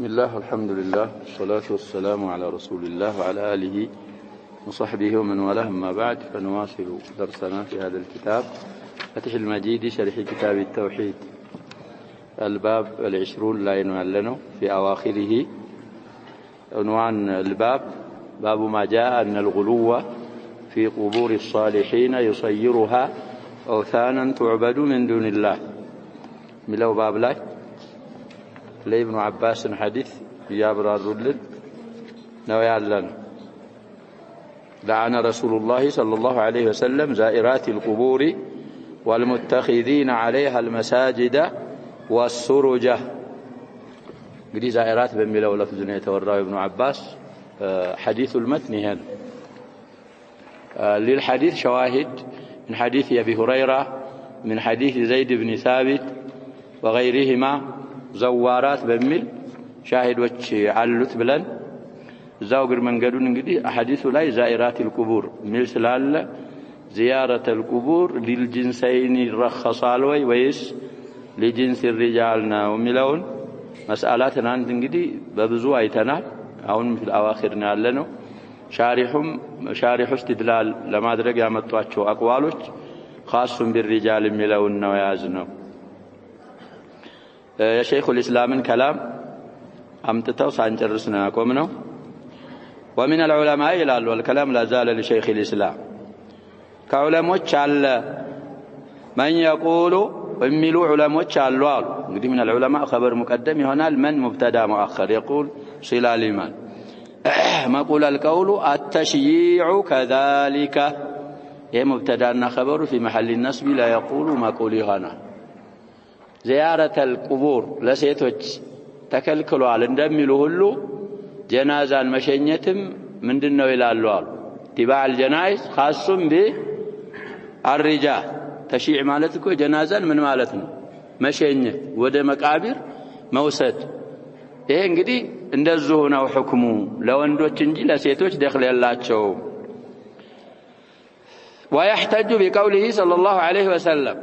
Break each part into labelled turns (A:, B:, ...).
A: بسم الله الحمد لله والصلاة والسلام على رسول الله وعلى آله وصحبه ومن والاه. أما بعد فنواصل درسنا في هذا الكتاب فتح المجيد شرح كتاب التوحيد الباب 20 لا ينعلنه في أواخره. عنوان الباب باب ما جاء أن الغلو في قبور الصالحين يصيرها أوثانا تعبد من دون الله. ملو باب لا لابن عباس حديث جابر الرجل نويا لنا لعن رسول الله صلى الله عليه وسلم زائرات القبور والمتخذين عليها المساجد والسرجة. قد زائرات بميلو لفظنا يتورى ابن عباس حديث المتن هذا. للحديث شواهد من حديث أبي هريرة من حديث زيد بن ثابت وغيرهما زوارات بميل شاهد وجه علت بلن زاوغر من قالون انقدي أحاديث لا زائرات القبور ميل سلال زيارة القبور للجنسين الرخصالوي ويس لجنس الرجالنا وميلون مسألاتنا عند انقدي ببزو ايتنا هون في الأواخر نعلنو شارح استدلال لما درق يامتواتشو أقوالوش خاص بالرجال ميلون نويازنو. يا شيخ الإسلام كلام أمتتو سانجرسنا كومنو ومن العلماء يلال والكلام لا زال لشيخ الإسلام كعلماء شال من يقول وملو علماء شالوال قد من العلماء خبر مقدم هنا من مبتدا مؤخر يقول صلة الإيمان ما قول القول التشييع كذلك هي مبتدا خبر في محل النصب لا يقول ما قولي هنا زيارة القبور لسيتوج تكلكلوا على اندميلو هلو جنازة مشينيتم من دنو إلى اللوال تباع الجنائز خاصم بالرجال تشيع مالتكو جنازة من مالتنا مشينيت وده مقابر موسد إيه انقدي اندزوهنا وحكمو لو اندو تنجي لسيتوج دخل يلاتشو. ويحتج بقوله صلى الله عليه وسلم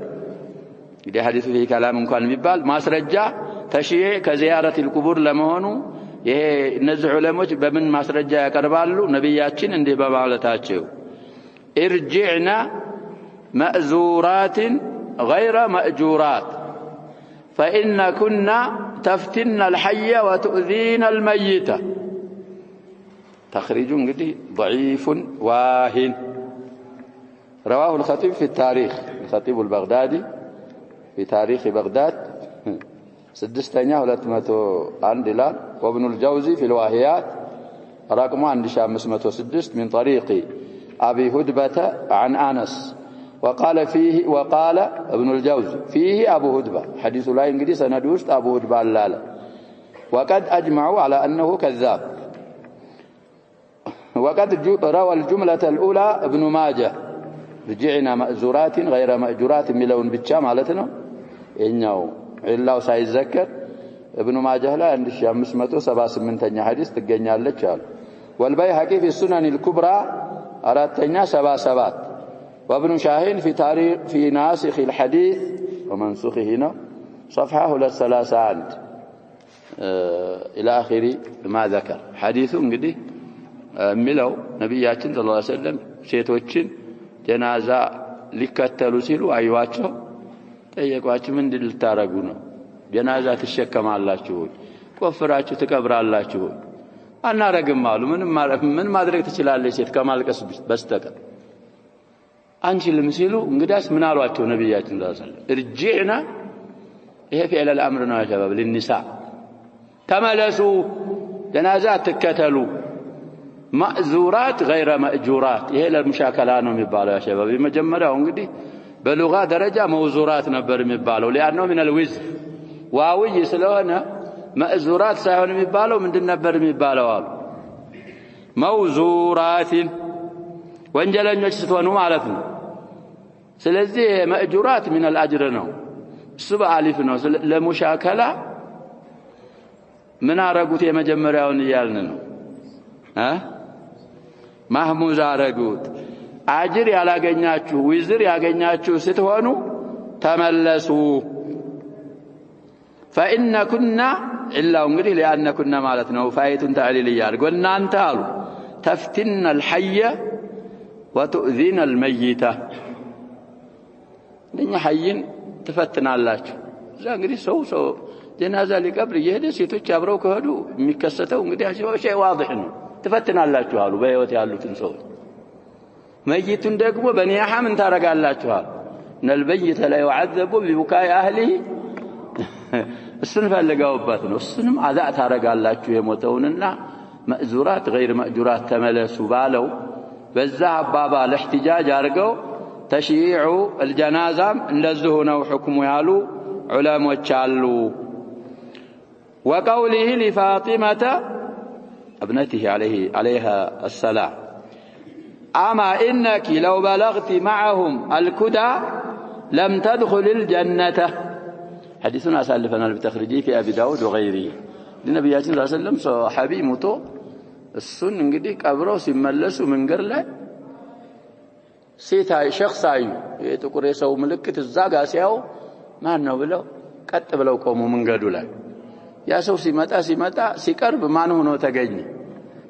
A: إذا حديث فيه كلام كان مبال ما سرجع تشيع كزيارة القبور لمهونو نزع علموች በምን ማስረጃ ያቀርባሉ? ነብያችን እንዲህ በማለታቸው ارجعنا مأزورات غير مأجورات فإن كنا تفتن الحي وتؤذين الميت. تخريج انقدي ضعيف واهن. رواه الخطيب في التاريخ الخطيب البغدادي في تاريخ بغداد سدستنيا 201 لال وابن الجوزي في الواهيات رقم 1506 من طريق أبي هدبة عن أنس وقال ابن الجوزي فيه أبو هدبة حديث لا ينقدي سندوست أبو هدبة اللالا وقد أجمعوا على أنه كذاب. وقد روى الجملة الأولى ابن ماجه رجعنا مأزورات غير مأجورات ملون بتشام علتنا إنه إلا سيذكر ابن ماجه لا عند 578 حديث تجني على الشال. والبيهقي في السنن الكبرى أرادتنا 77 وابن شاهين في تاريخ في ناسخ الحديث ومنسوخه هنا صفحة 331 إلى آخر ما ذكر حديث انقدي ملو نبياتنا صلى الله عليه وسلم سيتوچن ጀናዛ ሊከተሉ ሲሉ አይዋቸው ጠየቋቸው ምንድን ልታረጉ ነው? ጀናዛ ትሸከማላችሁ ወይ ቆፍራችሁ ትቀብራላችሁ ወይ? አናረግም አሉ። ምን ማድረግ ትችላለች ሴት ከማልቀስ በስተቀር አንችልም ሲሉ እንግዳስ ምን አሏቸው ነብያችን ሰለላሁ ዐለይሂ ወሰለም ارجعنا ይሄ فعل الامر ነው يا شباب للنساء ተመለሱ ጀናዛ ተከተሉ مأزورات غير مأجورات ይሄ ለሙሻከላ ነው የሚባለው يا شباب መጀመሪያው እንግዲህ በሉጋ ደረጃ መውዙራት ነበር የሚባለው لانه من الوزر ዋውይ ስለሆነ مأزورات ሳይሆን የሚባለው ምንድን ነበር የሚባለው አሉ መውዙራት ወንጀለኞች ስትሆኑ ማለት ነው። ስለዚህ مأجورات من الأجر ነው እሱ በአሊፍ ነው። ለሙሻከላ ምን አረጉት የመጀመሪያውን ይያልን ነው ማህሙዝ አረጉት አጅር ያላገኛችሁ ዊዝር ያገኛችሁ ስትሆኑ ተመለሱ فإن كنا إلا እንግዲህ لأن كنا ማለት ነው فايت تعليل ያርጎ እናንተ አሉ تفتن الحي وتؤذين الميت ለኛ ሐይን ተፈትናላችሁ እዛ እንግዲህ ሰው ጀናዛ ሊቀብር ይሄደ ሴቶች አብረው ከሄዱ የሚከሰተው እንግዲህ ሸይ واضح ነው ተፈትናላችሁ አሉ በህይወት ያሉትን ሰው መይቱን ደግሞ በኒያሃ ምን ታረጋላችሁ አሉ ነልበይተ لا يعذب ببكاء اهله እሱን ፈልገውበት ነው እሱንም አዛ ታረጋላችሁ የሞተውንና ማእዙራት غير ማእጁራት ተመለሱ ባለው በዛ አባባል احتجاج አርገው تشييع الجنازة እንደዚህ ነው حكم ያሉ ዑለሞች አሉ وقوله لفاطمة ابنته عليها السلام أما إنك لو بلغت معهم الكدى لم تدخل الجنة حديثنا سالفنا بتخريجه في أبي داود وغيره النبي صلى الله عليه وسلم صحابي موتو السن እንግዲህ ቀብረው ሲመለሱ መንገር ላይ ሴታ ሸخصاዩ የጥቁር የሰው ምልክት እዛ ጋር ሲያው ማን ነው ብለው ቀጥ ብለው ቆሙ መንገዱ ላይ ያ ሰው ሲመጣ ሲቀርብ ማን ሆኖ ተገኘ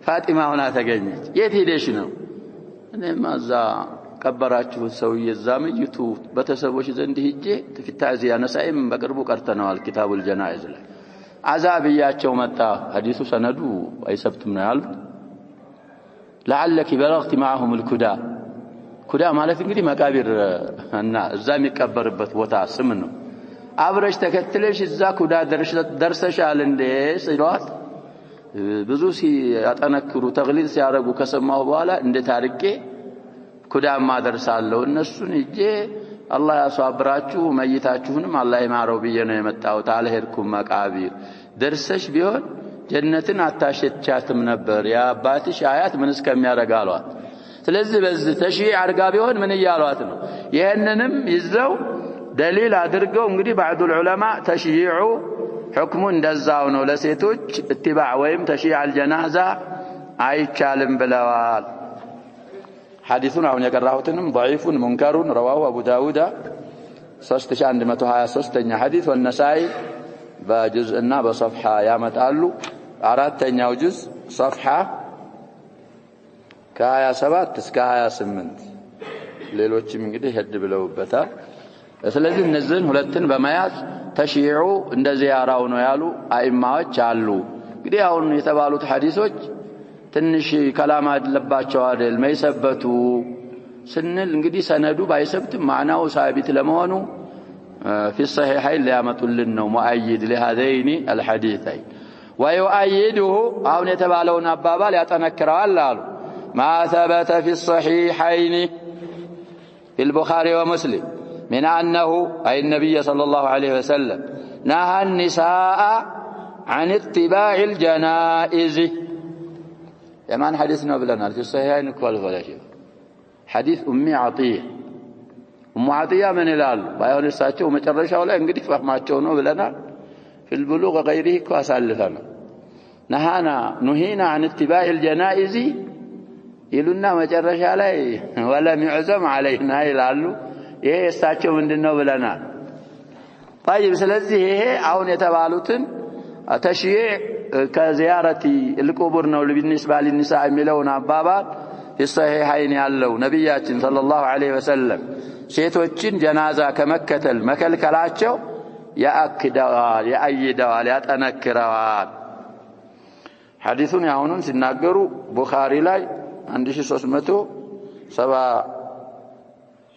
A: ፋጢማ ሆና ተገኘች የት ሄደሽ ነው እኔማ እዛ ቀበራችሁ ሰው የዛምይቱ በተሰቦች ዘንድ ሂጄ ተፍታዚ ያነሳይም በቅርቡ ቀርተናል ኪታቡል ጀናኢዝ ላይ አዛብያቸው መጣ ሐዲሱ ሰነዱ አይሰብትም ነው ያሉት لعلك بلغت معهم الكدا ኩዳ ማለት እንግዲህ መቃብር እና እዛ የሚቀበርበት ቦታ ስም ነው አብረሽ ተከትለሽ እዛ ኩዳ ደርሰሻል እንዴ ሲሏት ብዙ ሲያጠነክሩ ተግሊል ሲያረጉ ከሰማው በኋላ እንደ ታርቄ ኩዳማ ደርሳለሁ እነሱን እጄ አላህ ያሷብራችሁ መይታችሁንም አላህ ይማረው ብዬ ነው የመጣሁት አልሄድኩም መቃብር ደርሰሽ ቢሆን ጀነትን አታሸቻትም ነበር ያ አባትሽ አያት ምን እስከሚያረጋሏት ስለዚህ በዚህ ተሽይዕ አርጋ ቢሆን ምን ይያሏት ነው ይሄንንም ይዘው ደሊል አድርገው እንግዲህ بعض العلماء ተሽይዑ حكم እንደዛው ነው ለሴቶች اتباع ወይም ተሽይዕ الجنازة አይቻልም ብለዋል ሐዲሱን አሁን የቀራሁትንም ضعيف منكر رواه ابو داود 3123ኛ ሐዲስ والنسائي በጁዝእና በصفحه ያመጣሉ አራተኛው ጁዝ صفحه ከ27 እስከ 28 ሌሎችም እንግዲህ ሄድ ብለውበታል ስለዚህ እነዚህን ሁለትን በመያዝ ተሽይዑ እንደዚህ ያራው ነው ያሉ አይማዎች አሉ እንግዲህ አሁን የተባሉት ሐዲሶች ትንሽ ከላማ አይደለባቸው አይደል ማይሰበቱ ስንል እንግዲህ ሰነዱ ባይሰብትም ማናው ሳቢት ለመሆኑ في الصحيحين ሊያመጡልን ነው ሙአይድ ለهذين الحديثين ويؤيده አሁን የተባለውን አባባል ያጠነክራል አሉ ما ثبت في الصحيحين في البخاري ومسلم من أنه أي النبي صلى الله عليه وسلم نهى النساء عن اتباع الجنائز يمان حديثنا بلنا في الصحيحين كل فلاشه حديث أمي عطية أم عطية من الال بايون الساتشو ومجرشة ولا انقدي فهماتشونه بلنا في البلوغ غيره كواسالفنا نهينا عن اتباع الجنائز ይሉና መጨረሻ ላይ ወለም ይዕዘም علينا ይላሉ ይሄ እሳቸው ምንድነው ብለናል طيب ስለዚህ ይሄ አሁን የተባሉትን ተሽይዕ ከዚያረቲ القبور ነው بالنسبه للنساء የሚለውን አባባል የصحيحين ያለው ነብያችን ሰለላሁ ዐለይሂ ወሰለም ሴቶችን ጀናዛ ከመከተል መከልከላቸው ያአክዳል ያአይዳል ያጠነክራል ሐዲሱን ያሁኑን ሲናገሩ ቡኻሪ ላይ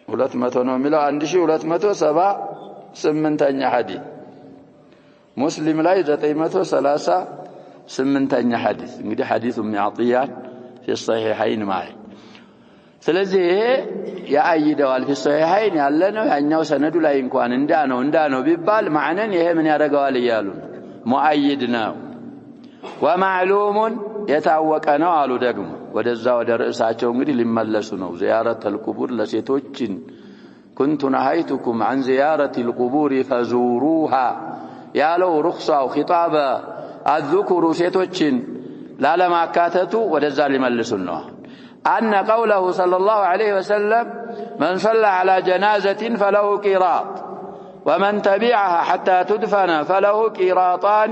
A: 1370 ነው የሚለው 1278ኛ ሐዲስ ሙስሊም ላይ 938ኛ ሐዲስ እንግዲህ ሐዲሱ ሚዓጥያን في الصحيحين معي ስለዚህ ያአይደዋል في الصحيحين ያለነው ያኛው ሰነዱ ላይ እንኳን እንዳነው ቢባል ማዕነን ይሄ ምን ያደርገዋል ይያሉ ሙአይድ ነው ومعلوم የታወቀ ነው አሉ ደግሞ ወደዛ ወደ ርዕሳቸው እንግዲህ ሊመለሱ ነው زيارة القبور ለሴቶችን كنت نهيتكم عن زيارة القبور فزوروها ያለው رخصው خطاب الذكر ሴቶችን ላለማካተቱ ወደዛ ሊመልሱ ነው أن قوله صلى الله عليه وسلم من صلى على جنازة فله قيراط ومن تبعها حتى تدفن فله قيراطان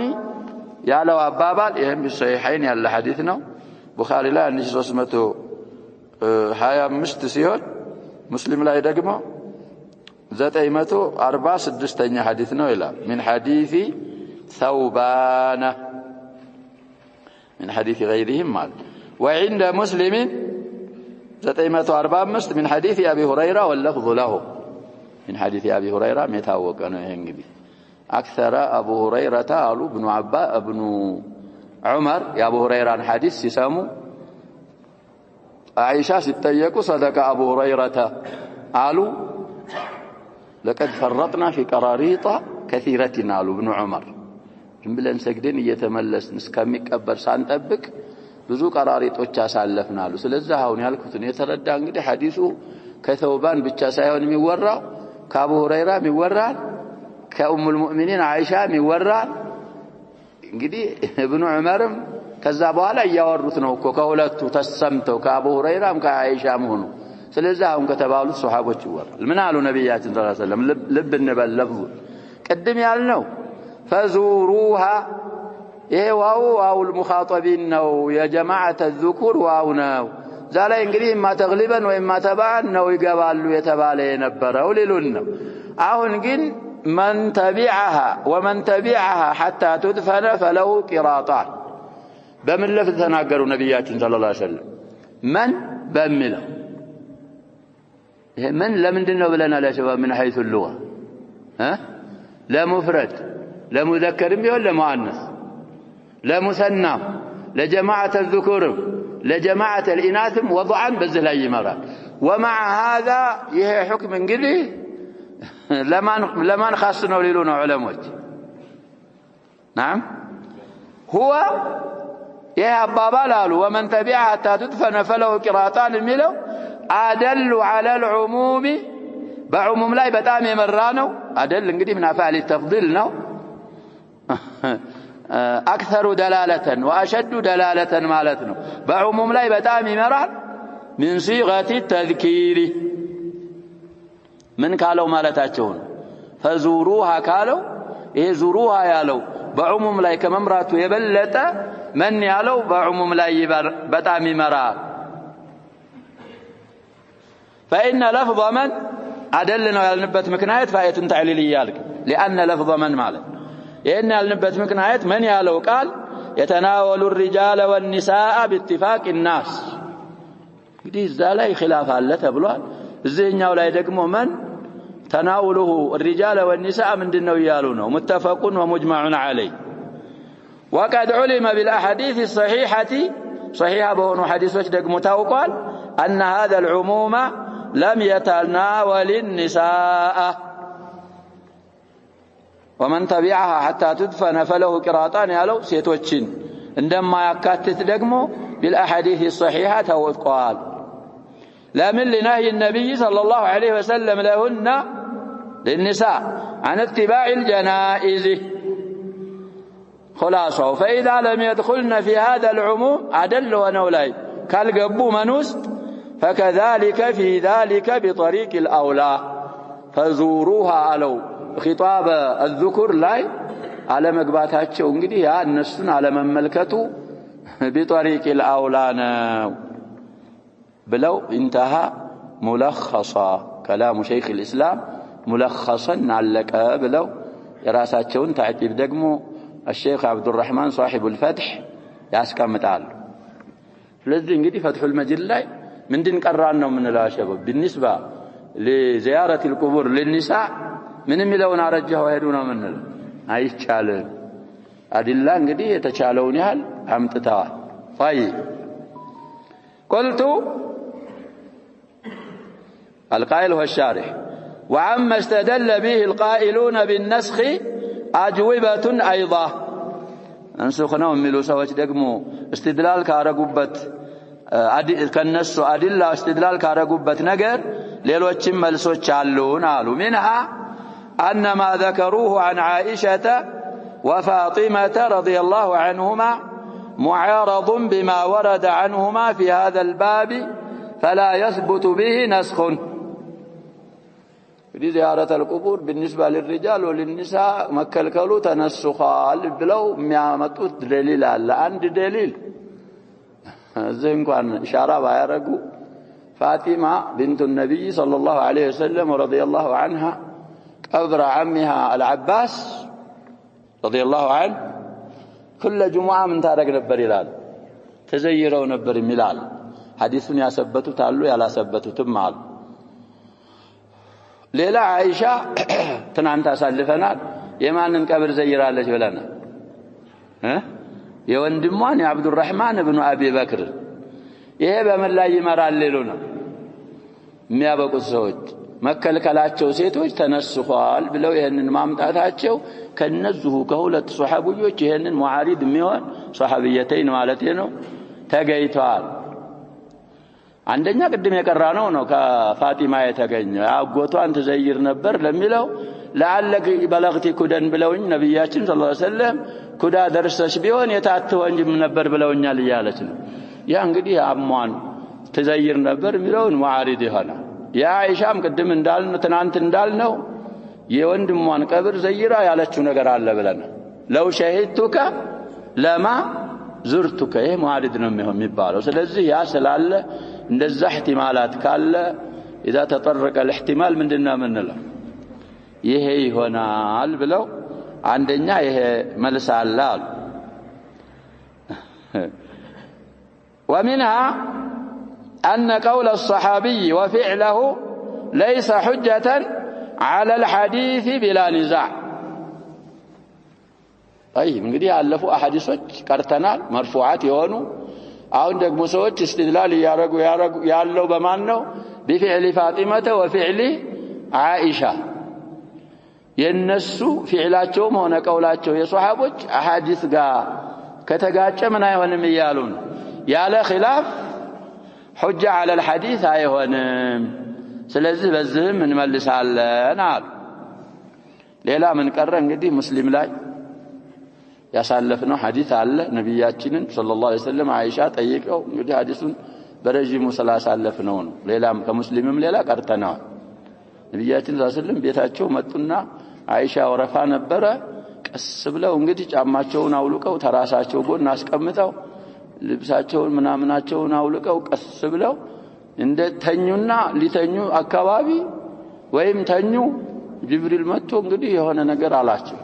A: ያለው አባባል ይሄም በሰሒሐይን ያለ ሐዲስ ነው ቡኻሪ ላይ 1325 ሲሆን ሙስሊም ላይ ደግሞ 946ኛ ሐዲስ ነው ይላል من حديث ثوبان من حديث غيرهم مال وعند مسلم 945 من حديث أبي هريرة واللفظ له من حديث أبي هريرة متاوق أنا هنجبي أكثر أبو هريرة قالوا ابن عمر يا أبو هريرة عن حديث سسامو عائشة ستيقوا صدق أبو هريرة قالوا لقد فرطنا في قراريط كثيرة قالوا ابن عمر جنبلا نسجدين يتملس نسكمك أبر سانتبك ብዙ ቀራሪጦች አሳለፍናሉ ስለዚህ አሁን ያልኩትን የተረዳ እንግዲህ ሐዲሱ ከثوبان ብቻ ሳይሆን የሚወራው ከአቡ ሁረይራ የሚወራል ከኡሙል ሙእሚኒን አይሻ የሚወራል እንግዲህ ኢብኑ ዑመርም ከዛ በኋላ ያወሩት ነው እኮ ከሁለቱ ተሰምተው ከአቡ ሁረይራም ከአይሻም ሆኖ ስለዚህ አሁን ከተባሉት ሱሐቦች ይወራል ምን አሉ ነብያችን ሰለላሁ ዐለይሂ ወሰለም ልብ እንበለፉ ቅድም ያልነው ፈዙሩሃ واو المخاطبين نو يا جماعة الذكور واو نو زالا انجلي ما تغلبا وإما تبعا نو يقبالوا يتبالي ينبروا للنو اهون جن من تبعها ومن تبعها حتى تدفن فله قراطان بمن لفظ تناقروا نبيات صلى الله عليه وسلم من بمله من لمن دنو بلنا لا شباب من حيث اللغة لا مفرد لا مذكر به ولا مؤنث لا مثنى لجماعة الذكور لجماعة الإناث وضعا بزلا يمرا ومع هذا يه حكم انجلي لما نخصنا وليلون علماء نعم هو يه أبابا لالو ومن تبعها حتى تدفن فله قراطان الملو أدل على العموم بعموم لا يبتامي مرانو أدل انجلي من أفعال التفضيل نو أكثر دلالة وأشد دلالة مالتنا بعموم لا يبتامي مران من صيغة التذكير من قالوا مالتاتون فزوروها قالوا إيه زوروها يالو بعموم لا كممرات يبلت من يالو بعموم لا يبتامي مران فإن لفظ من أدلنا على نبت مكنايت فاية تعليلية لأن لفظ من مالت إن النبت مكنايت من يالو قال يتناول الرجال والنساء باتفاق الناس دي زالي خلاف الله تبلوان الزينياو لا يدقمو من تناوله الرجال والنساء من دنو يالونه متفق ومجمع عليه وقد علم بالأحاديث الصحيحة صحيحة بهون حديث دقمو تاوقال أن هذا العموم لم يتناول النساء ومن تبعها حتى تدفن فله قراطان يالو سيتوچين عندما يكاتت دغمو بالاحاديث الصحيحه توقال لا من لنهي النبي صلى الله عليه وسلم لهن للنساء عن اتباع الجنائز خلاصه فاذا لم يدخلن في هذا العموم عدل ونولاي كالقبو منوست فكذلك في ذلك بطريق الاولى فزوروها علو خطاب الذكر لاي على مغباتاچو እንግዲህ ያ እነሱን على መመልከቱ بطريق الاولى بلو انتهى ملخصا كلام شيخ الاسلام ملخصا علق بلو የራሳቸውን تعقيب ደግሞ الشيخ عبد الرحمن صاحب الفتح ያስቀምጣሉ ስለዚህ እንግዲህ فتح المجيد ላይ ምንድን ቀራን ነው ምንላሸው بالنسبه لزياره القبور للنساء من يميلون አረጃው ሄዱና ምንል አይቻልም አዲላ እንግዲህ የተቻለውን ያህል አምጥተዋል طيب قلت القائل هو الشارح وعما استدل به القائلون بالنسخ اجوبه ايضا انسخناهم የሚሉ ሰዎች ደግሞ استدلال ካረጉበት ከነሱ አዲላ استدلال ካረጉበት ነገር ሌሎችም መልሶች አሉን አሉ منها أن ما ذكروه عن عائشة وفاطمة رضي الله عنهما معارض بما ورد عنهما في هذا الباب فلا يثبت به نسخ እንግዲህ زيارة القبور بالنسبة للرجال وللنساء መከልከሉ ተነስኻል ብለው የሚያመጡት ደሊል አለ አንድ ደሊል እዚህ እንኳን ኢሻራ ባያረጉ فاطمة بنت النبي صلى الله عليه وسلم ورضي الله عنها قبر عمها العباس رضي الله عنه كل جمعة من تارك نبر ይላል ተዘይረው ነበር ይላል ሐዲሱን ያሰበቱት አሉ ያላሰበቱትም አሉ ሌላ አይሻ ትናንት አሳልፈናል የማንን ቀብር ዘይራለች ብለናል የወንድሟን የአብዱራህማን ኢብኑ አቢ በክር ይሄ በመን ላይ ይመራል ሌሉና የሚያበቁት ሰዎች መከልከላቸው ሴቶች ተነስቷል ብለው ይሄንን ማምጣታቸው ከነዙሁ ከሁለት ሱሐቢዎች ይሄንን ሙዓሪድ የሚሆን ሱሐቢየተይን ማለት ነው ተገይቷል አንደኛ ቅድም የቀራነው ነው ከፋጢማ የተገኘው አጎቷን ተዘይር ነበር ለሚለው ለዓለክ በለግቲ ኩደን ብለውኝ ነብያችን ሰለላሁ ዐለይሂ ወሰለም ኩዳ ደርሰሽ ቢሆን የታተወንጅም ነበር ብለውኛል ይያለች ነው ያ እንግዲህ አሟን ተዘይር ነበር የሚለውን ሙዓሪድ ይሆናል ያ አይሻም ቅድም እንዳልን ትናንት እንዳልነው የወንድሟን ቀብር ዘይራ ያለችው ነገር አለ ብለና ለው ሸሂድቱከ ለማ ዙርቱከ ይሄ ሙዓሪድ ነው የሚባለው ስለዚህ ያ ስላለ እንደዛ احتمالات ካለ اذا تطرق الاحتمال ምንድነው ምንለው ይሄ ይሆናል ብለው አንደኛ ይሄ መልስ አለ ومنها أن قول الصحابي وفعله ليس حجة على الحديث بلا نزاع طيب እንግዲህ ያለፉ አሐዲሶች ቀርተናል مرفوعات የሆኑ አሁን ደግሞ ሰዎች استدلال ያረጉ ያለው በማን ነው بفعل فاطمة وفعل عائشة የነሱ ፊዕላቸውም ሆነ ቀውላቸው የሷሃቦች አሐዲስ ጋር ከተጋጨ ምን አይሆንም ይያሉ ነው ያለ خلاف حجة على الحديث አይሆንም ስለዚህ በዚህም እንመልሳለን አሉ ሌላ ምን ቀረ እንግዲህ ሙስሊም ላይ ያሳለፍነው ሐዲስ አለ ነብያችንን ሰለላሁ ዐለይሂ ወሰለም አይሻ ጠይቀው እንግዲህ ሐዲሱን በረጅሙ ስላሳለፍነው ነው ሌላም ከሙስሊምም ሌላ ቀርተናል ነብያችን ሰለላሁ ዐለይሂ ወሰለም ቤታቸው መጡና አይሻ ወረፋ ነበረ ቀስ ብለው እንግዲህ ጫማቸውን አውልቀው ተራሳቸው ጎን አስቀምጠው ልብሳቸውን ምናምናቸውን አውልቀው ቀስ ብለው እንደ ተኙና ሊተኙ አካባቢ ወይም ተኙ ጅብሪል መጥቶ እንግዲህ የሆነ ነገር አላቸው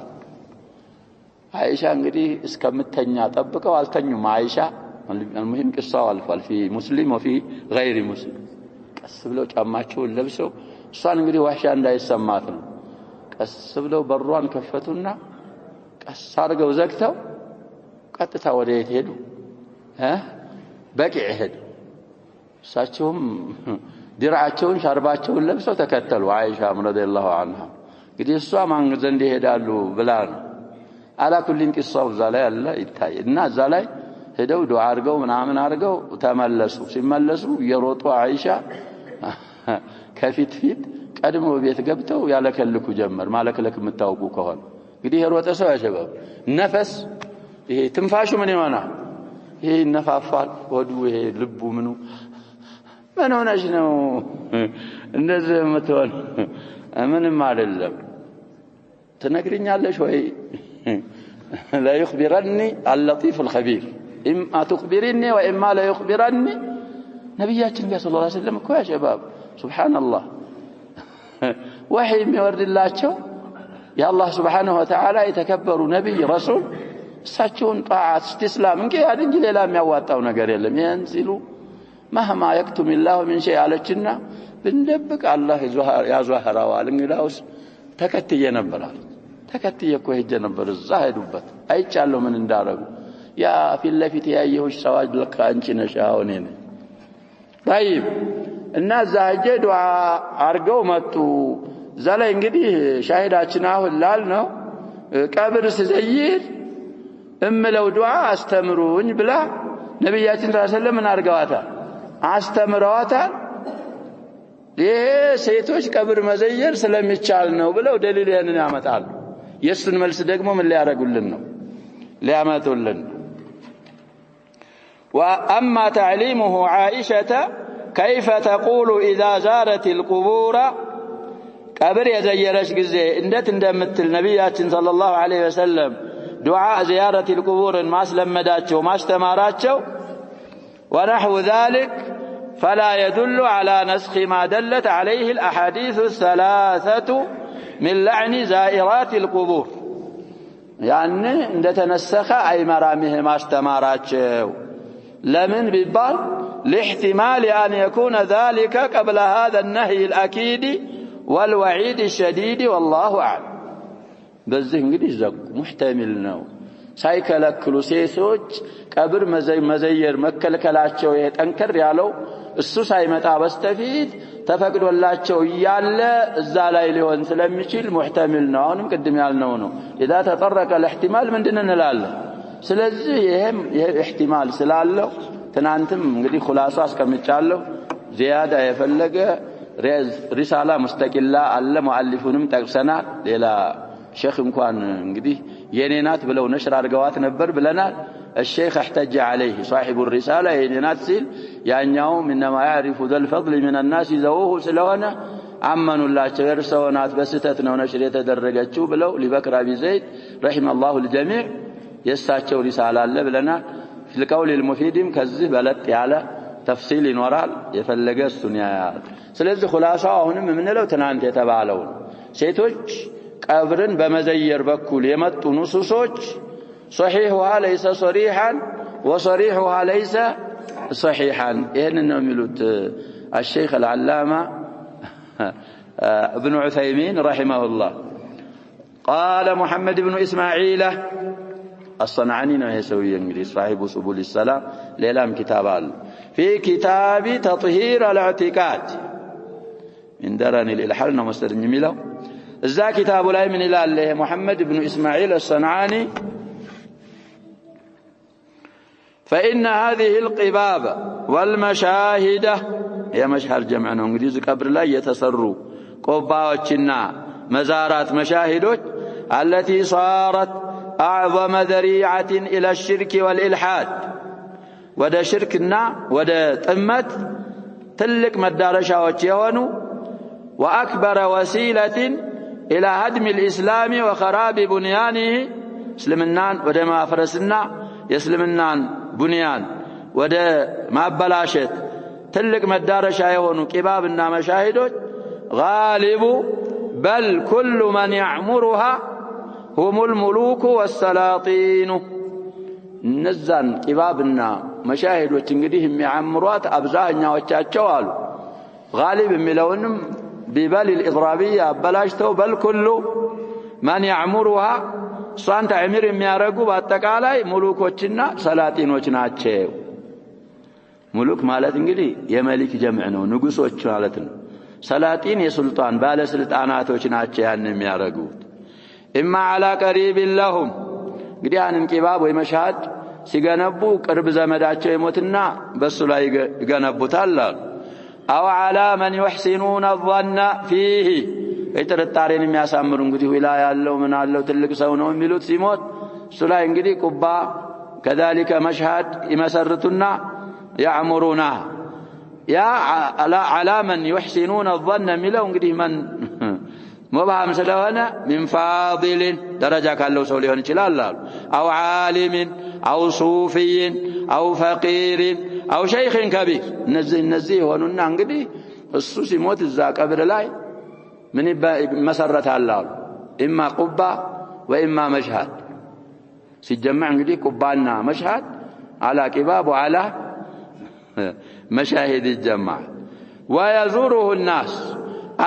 A: አይሻ እንግዲህ እስከምተኛ ጠብቀው አልተኙም አይሻ المهم قصاው አልፏል في مسلم وفي غير مسلم ቀስ ብለው ጫማቸውን ለብሰው እሷን እንግዲህ ዋሻ እንዳይሰማት ነው ቀስ ብለው በሯን ከፈቱና ቀስ አድርገው ዘግተው ቀጥታ ወደ የት ሄዱ በቂዕ ሄዱ እሳቸውም ድራቸውን ሻርባቸውን ለብሰው ተከተሉ አይሻ ረዲየላሁ ዐንሃ እንግዲህ እሷ ማን ዘንድ ይሄዳሉ ብላ ነው አላ ኩሊን ቂሳው ዛላይ አለ ይታይ እና ዛላይ ሄደው ዱዓ አድርገው ምናምን አድርገው ተመለሱ ሲመለሱ የሮጡ አይሻ ከፊት ቀድሞ ቤት ገብተው ያለከልኩ ጀመር ማለከለክ የምታውቁ ከሆነ እንግዲህ የሮጠ ሰው ያሸበብ ነፈስ ይሄ ትንፋሹ ምን ይሆናል ይሄ ነፋፋል ወዱ ይሄ ልቡ ምኑ ምን ሆነሽ ነው እንደዚህ የምትሆን ምንም አይደለም ትነግሪኛለሽ ወይ لا يخبرني اللطيف الخبير اما تخبرني واما لا يخبرني ነብያችን ሰለላሁ ዐለይሂ ወሰለም እኮ ያ ሸባብ ሱብሃንአላህ ወህይ የሚወርድላቸው የአላህ Subhanahu Wa Ta'ala የተከበሩ ነብይ ረሱል እሳቸውን ጣዓት እስቲስላም እንጂ ያድንጂ ሌላ የሚያዋጣው ነገር የለም ይንሲሉ مهما يكتم الله من شيء አለችና ብንደብቅ አላህ ያዟህራዋል እንግዳውስ ተከትየ ነበራል ተከትየ እኮ ሄጀ ነበር እዛ ሄዱበት አይቻለው ምን እንዳረጉ ያ ፊለፊት ያየሁሽ ሰዋጅ ለካ አንቺ ነሽ አሁን እኔ طيب እና ዛጀ ዱዓ አርገው መጡ ዘላይ እንግዲህ ሻሂዳችን አሁን ላልነው ቀብር ሲዘይር እምለው ዱዓ አስተምሩኝ ብላ ነብያችን ሰለላሁ ዐለይሂ ወሰለም አርጋዋታል አስተምረዋታል ሴቶች ቀብር መዘየር ስለሚቻል ነው ብለው ደሊል ያንን ያመጣሉ የሱን መልስ ደግሞ ምን ሊያረጉልን ነው ሊያመጡልን واما تعليمه عائشه كيف تقول اذا زارت القبور ቀብር የዘየረች ጊዜ እንዴት እንደምትል ነብያችን ሰለላሁ ዐለይሂ ወሰለም ዱዓ زيارة القبور ማስለመዳቸው ማስተማራቸው ونحو ذلك فلا يدل على نسخ ما دلت عليه الأحاديث الثلاثة من لعن زائرات القبور يعني እንደተነሰخ አይመራምህ ማስተማራቸው لمن بيبال لاحتمال أن يكون ذلك قبل هذا النهي الأكيد والوعيد الشديد والله أعلم በዚህ እንግዲህ ዘቁ محتمل ነው ሳይከለክሉ ሴቶች ቀብር መዘየር መከልከላቸው የጠንከር ያለው እሱ ሳይመጣ በስተፊት ተፈቅዶላቸው ይያለ እዛ ላይ ሊሆን ስለሚችል محتمل ነው አሁንም ቅድም ያልነው ነው اذا تطرق الاحتمال ምንድን እንላለን ስለዚህ ይሄም احتمال ስላለው ትናንትም እንግዲህ خلاص አስቀምጫለሁ ዚያዳ የፈለገ ሪሳላ ሙስተቂላ አለ ሙአሊፉንም ጠቅሰናል ሌላ ሼክ እንኳን እንግዲህ የኔናት ብለው ነሽር አድርገዋት ነበር ብለናል الشيخ احتج عليه صاحب الرسالة ينات سيل ያኛውም انما يعرف ذا الفضل من الناس ذوه ስለሆነ አመኑላቸው የርሰውናት በስተት ነው ነሽር የተደረገችው ብለው لبكر ابي زيد رحم الله الجميع የሳቸው ሪሳላ አለ ብለናል في القول المفيد ከዚህ በለጥ ያለ ተፍሲል ይኖራል የፈለገ እሱን ያያል ስለዚህ خلاصው አሁንም ምንለው ትናንት የተባለው ሴቶች ቀብርን በመዘየር በኩል የመጡ ንሱሶች صحيحها ليس صريحا وصريحها ليس صحيحا إنه ملوت الشيخ العلامة ابن عثيمين رحمه الله قال محمد بن إسماعيل الصنعاني يسوي انجليز صاحب سبل السلام ليلام كتابال في كتاب تطهير الاعتقاد من درن الالحال مستر جميله ذا كتاب لا من الله محمد بن اسماعيل الصنعاني فإن هذه القباب والمشاهد هي مشهر جمعنا انجليز قبر لا يتسروا قباوچنا مزارات مشاهدوች التي صارت أعظم ذريعة إلى الشرك والإلحاد ودا شركنا ودا طمت تلك مدارشاوچ يهونو وأكبر وسيلة إلى هدم الإسلام وخراب بنيانه اسلمنان ودا ما فرسنا يسلمنان بنيان ودا ما بلاشت تلك مدارشا يهونو قبابنا مشاهدوች غالب بل كل من يعمرها هم الملوك والسلاطين نزان قبابنا مشاهدوች እንግዲህ የሚያምሯት አብዛኛዎቻቸው አሉ غالب የሚለውንም ببال الإضرابية بلاشتو بل كل من يعمرها ሷን ተዕሚር የሚያረጉ በአጠቃላይ ሙሉኮችና ሰላጢኖች ናቸው ሙሉክ ማለት እንግዲህ የመሊክ ጀምዕ ነው ንጉሶች ማለት ነው ሰላጢን የሱልጣን ባለስልጣናቶች ናቸው ያን የሚያረጉት إما على قريب لهم እንግዲህ አንን ቂባብ ወይ መሻድ ሲገነቡ ቅርብ ዘመዳቸው ይሞትና በሱ ላይ ይገነቡታል أو على من يحسنون الظن فيه እጥርጣሬን የሚያሳምሩ እንግዲህ ዊላያ ያለው ምን አለው ትልቅ ሰው ነው የሚሉት ሲሞት እሱ ላይ እንግዲህ ቁባ كذلك مشهد يمسرتنا يعمرون يا على من يحسنون الظن ملو እንግዲህ من مبهم ስለሆነ من فاضل درجه ካለው ሰው ሊሆን ይችላል أو عالم أو صوفي أو فقير أو شيخ كبير እነዚህ ሆኑና እንግዲህ እሱ ሲሞት እዛ ቀብር ላይ من مسرت الله إما قبة وإما مشهد سيجمع እንግዲህ قبانا مشهد على قباب وعلى مشاهد الجمع ويزوره الناس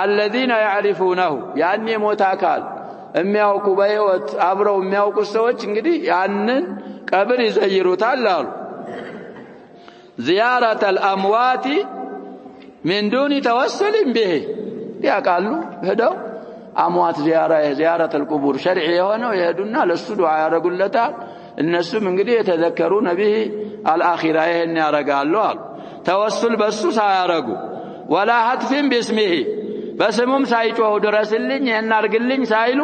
A: الذين يعرفونه يعني موتاكال የሚያውቁ በህይወት አብረው የሚያውቁ ሰዎች እንግዲህ ያንን ቀብር ይዘይሩታል አሉ زيارة الأموات من دون توسل به ያቃሉ ሄደው አሟት زيارة القبور شرعي የሆነው ይሄዱና ለሱ ዱዓ ያረጉለታል እነሱም እንግዲህ የተዘከሩ ነብይ الآخرة ይሄን ያረጋሉ አሉ ተወሱል በሱ ሳያረጉ ولا هتف باسمه بسمم ሳይጮሁ ድረስልኝ እናርግልኝ ሳይሉ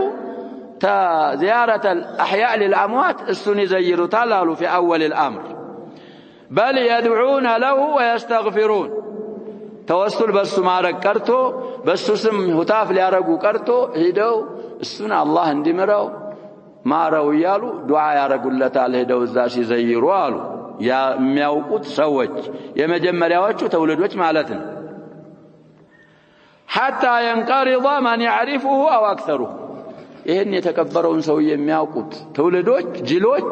A: زيارة الأحياء للأموات እሱን ይዘይሩታል አሉ في أول الأمر بل يدعون له ويستغفرون توسل بس ማረግ ቀርቶ በሱ ስም ሁታፍ ሊያረጉ ቀርቶ ሄደው እሱን አላህ እንዲምረው ማረው እያሉ ዱዓ ያረጉለታል ሄደው እዛ ሲዘይሩ አሉ የሚያውቁት ሰዎች የመጀመሪያዎቹ ተውልዶች ማለት ነው حتى ينقرض من يعرفه أو أكثره ይሄን የተከበረውን ሰው የሚያውቁት ተውልዶች ጅሎች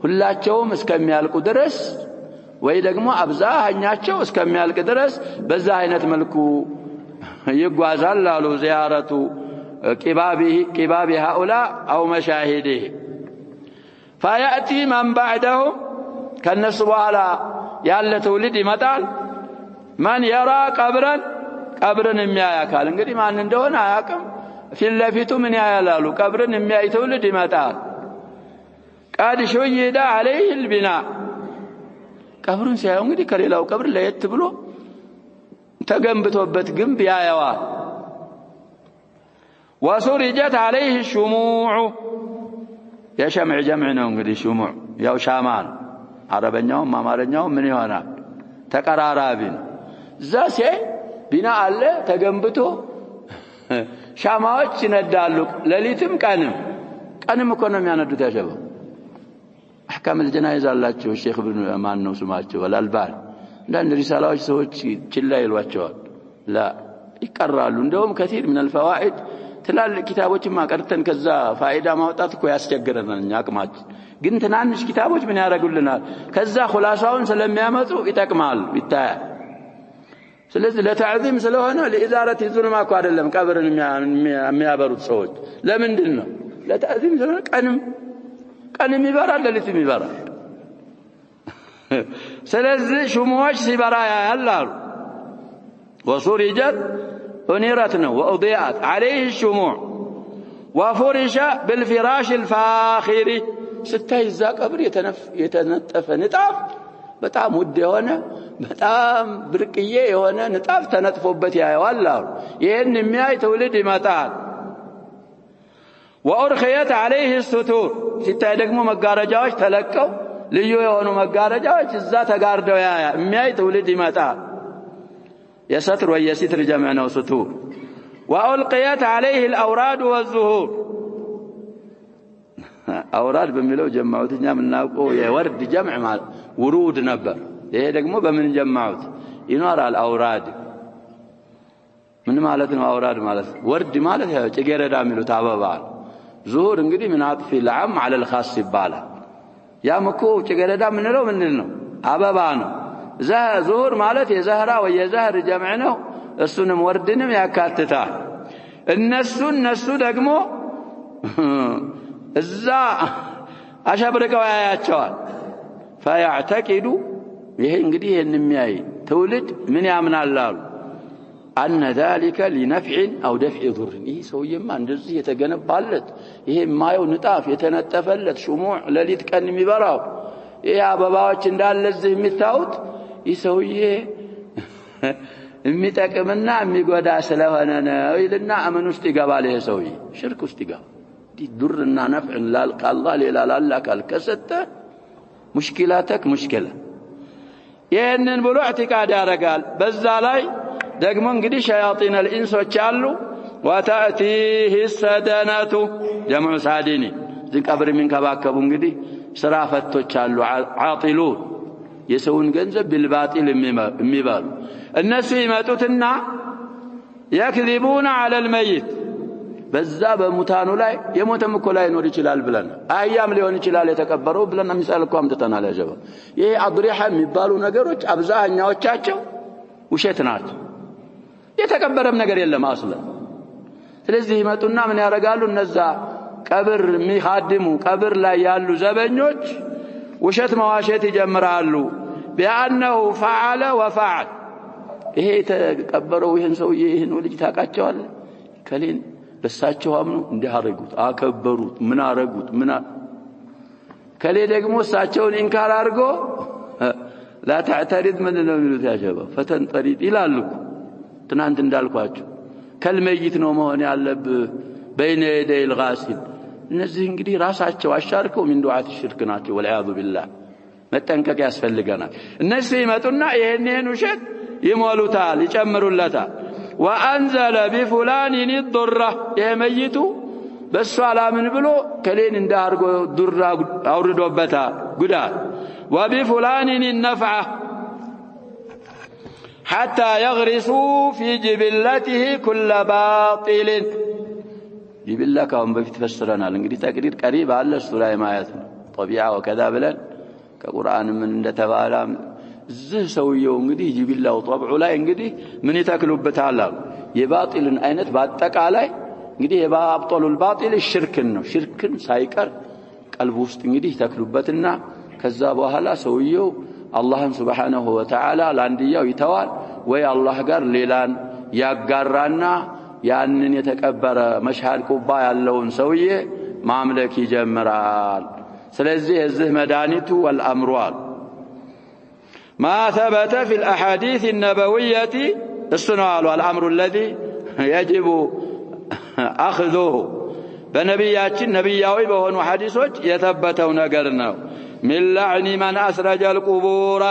A: ሁላቸውም እስከሚያልቁ ድረስ ወይ ደግሞ አብዛኛቸው እስከሚያልቅ ድረስ በዛ አይነት መልኩ ይጓዛል አሉ ዚያረቱ ቂባቢ هؤلاء أو مشاهده فيأتي من بعدهم ከነሱ በኋላ ያለ ትውልድ ይመጣል ማን يرى ቀብርን የሚያይ አካል እንግዲህ ማን እንደሆነ አያውቅም ፊት ለፊቱ ምን ያያላሉ ቀብርን የሚያይ ትውልድ ይመጣል قد شيد عليه البناء ቀብሩን ሲያዩ እንግዲህ ከሌላው ቀብር ለየት ብሎ ተገንብቶበት ግንብ ያያዋል وسرجت عليه الشموع يا شمع جمع ነው እንግዲህ شموع ያው ሻማን አረበኛውም አማርኛውም ምን ይሆናል ተቀራራቢ ነው ዛሴ ቢና አለ ተገንብቶ ሻማዎች ይነዳሉ ለሊትም ቀንም እኮ ነው የሚያነዱት ያሸበው احكام الجنائز አላቸው ሼክ ኢብኑ ማን ነው ስማቸው አልአልባኒ እንዳንድ ሪሳላዎች ሰዎች ችላ ይሏቸዋል لا ይቀራሉ እንደውም كثير من الفوائد ትላልቅ ኪታቦችን ማቀርተን ከዛ ፋይዳ ማውጣት እኮ ያስቸግረናል አቅማች ግን ትናንሽ ኪታቦች ምን ያደርጉልናል ከዛ ኹላሳውን ስለሚያመጡ ይጠቅማል ይታያል ስለዚህ ለተዕዚም ስለሆነ ለኢዛረት ይዙንማ እኮ አይደለም ቀብርን የሚያበሩት ሰዎች ለምንድን ነው ለተዕዚም ስለሆነ ቀንም ይበራል ለሊትም ይበራል ስለዚህ ሹሙዎች ሲበራ ያያላሉ وسرجت ونيرتنا وأضيئت عليه الشموع وفرش بالفراش الفاخر ستة قبر يتنطف نطاف በጣም ውድ የሆነ በጣም ብርቅዬ የሆነ ንጣፍ ተነጥፎበት ያያዋል ይሄን የሚያይ ትውልድ ይመጣል وأرخيت عليه الستور ሲታይ ደግሞ መጋረጃዎች ተለቀው ልዩ የሆኑ መጋረጃዎች እዛ ተጋርደው የሚያይ ትውልድ ይመጣል يستر ويستر جمعنا وستور وألقيت عليه الأوراد والزهور أوراد بملو جمعوت من ناقو يورد جمع مع ورود نبر ይሄ ደግሞ በምን ጀማዑት ይኖራል አውራድ ምን ማለት ነው አውራድ ማለት ወርድ ማለት ያው ጭጌረዳ የሚሉት አበባ ዙሁር እንግዲህ ምን አጥፊ العام على الخاص ይባላል ያምኮ ጭጌረዳ ምንለው ምንድን ነው አበባ ነው ዙሁር ማለት የዘህራ ወይ የዘህር ጀምዕ ነው እሱንም ወርድንም ያካትታል እነሱ ደግሞ እዛ አሸብርቀው ያያቸዋል فيعتقد ይሄ እንግዲህ የሚያይ ትውልድ ምን ያምናል አሉ أن ذلك لنفع أو دفع ضر ይሄ ሰውየማ እንደዚህ የተገነባለት ይሄ ማየው ንጣፍ የተነጠፈለት ሹሙዕ ለሊት ቀን የሚበራው ይሄ አበባዎች እንዳለ እዚህ የሚታዩት ይሄ ሰውዬ የሚጠቅምና የሚጎዳ ስለሆነ ነው ይልና አመን ውስጥ ይገባል ይሄ ሰውዬ ሽርክ ውስጥ ይገባል ضرና نفع الله ሌላ ላላህ ካልከሰተ ሙሽኪላተክ ሙሽኪላ ይሄንን ብሎ ኢዕቲቃድ ያደርጋል በዛ ላይ ደግሞ እንግዲህ ሸያጢን الانسዎች አሉ وتاتيه السدنه جمع سادين ዝን ቀብር የሚንከባከቡ እንግዲህ ስራ ፈቶች አሉ ዓጢሉን የሰውን ገንዘብ بالباطل የሚባሉ እነሱ ይመጡትና يكذبون على الميت በዛ በሙታኑ ላይ የሞተም እኮ ላይ ኖር ይችላል ብለን አያም ሊሆን ይችላል የተቀበረው ብለን ምሳሌ አምጥተናል ያጀባ ይሄ አድሪሃ የሚባሉ ነገሮች አብዛኛዎቻቸው ውሸት ናቸው የተቀበረም ነገር የለም አስለ ስለዚህ ይመጡና ምን ያደርጋሉ እነዛ ቀብር የሚኻድሙ ቀብር ላይ ያሉ ዘበኞች ውሸት መዋሸት ይጀምራሉ ቢአንሁ ፈዓለ ወፈዓል ይሄ የተቀበረው ይሄን ሰውዬ ይሄን ልጅ ታቃቸዋል ከሌን በሳቸው አምኑ እንዲያረጉት አከበሩት ምን አረጉት ምን ከሌ ደግሞ እሳቸውን ኢንካር አድርጎ لا تعترض من ነው የሚሉት ያጀባ ፈተን ጠሪጥ ይላሉ ትናንት እንዳልኳችሁ ከልመይት ነው መሆን ያለብህ بين يدي الغاسل እነዚህ እንግዲህ ራሳቸው አሻርከው ምን ዱዓት ሽርክ ናቸው ወልዓያዙ ቢላህ መጠንቀቅ ያስፈልገናል እነሱ ይመጡና ይሄን ውሸት ይሞሉታል ይጨምሩለታል وأنزل بفلان الضرة يميتو بس على من بلو كلين اندارغو درة أوردو بتا قدال وبفلان النفعة حتى يغرسوا في جبلته كل باطل جبلة كهم بفتفسرنا لنقدي تقرير قريب على السورة ما يتنا طبيعة وكذا بلن كقرآن من تبالا زه سويو እንግዲህ ጅብላው طبعه ላይ እንግዲህ ምን ይተክሉበታል የባጢልን አይነት ባጠቃላይ እንግዲህ የባብጦሉል ባጢል ሽርክን ነው ሽርክን ሳይቀር ቀልብ ውስጥ እንግዲህ ይተክሉበትና ከዛ በኋላ ሰውየው አላህን Subhanahu Wa Ta'ala ላንዲያው ይተዋል ወይ አላህ ጋር ሌላን ያጋራና ያንን የተቀበረ መሽሃል ቁባ ያለውን ሰውዬ ማምለክ ይጀምራል ስለዚህ እዚህ መድኃኒቱ والامرዋል ما ثبت في الأحاديث النبوية السنوال والأمر الذي يجب أخذه بنبيات النبياوي بهون حديثوج يثبتون قرناو من لعن من أسرج القبور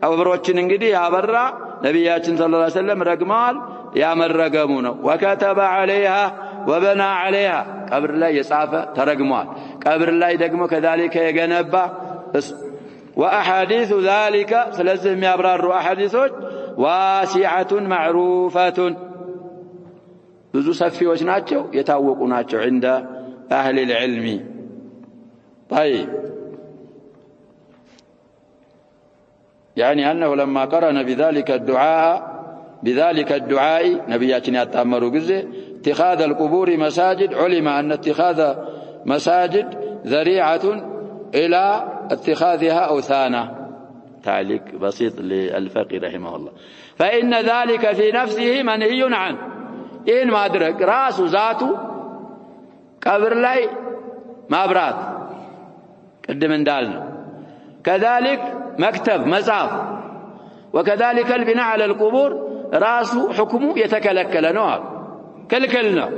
A: قبروتشن انقدي يا برا نبيات صلى الله عليه وسلم رقمال يا من رقمونه وكتب عليها وبنى عليها قبر الله يصافى ترقمال قبر الله يدقمه كذلك يجنبه وأحاديث ذلك سلزم يبرر أحاديثه واسعة معروفة ብዙ ሰፊዎች ናቸው የታወቁ ናቸው عند أهل العلم طيب يعني أنه لما قرن بذلك الدعاء نبياتنا يتأمروا جزء اتخاذ القبور مساجد علم أن اتخاذ مساجد ذريعة إلى اتخاذها أوثانا تعليق بسيط للفقيه رحمه الله فإن ذلك في نفسه منهي عنه إن ما أدرك رأس ذاته قبر لي مابرات قدم اندالنا كذلك مكتب مصاف وكذلك البناء على القبور رأس حكمه يتكلكل نوع كلكلنا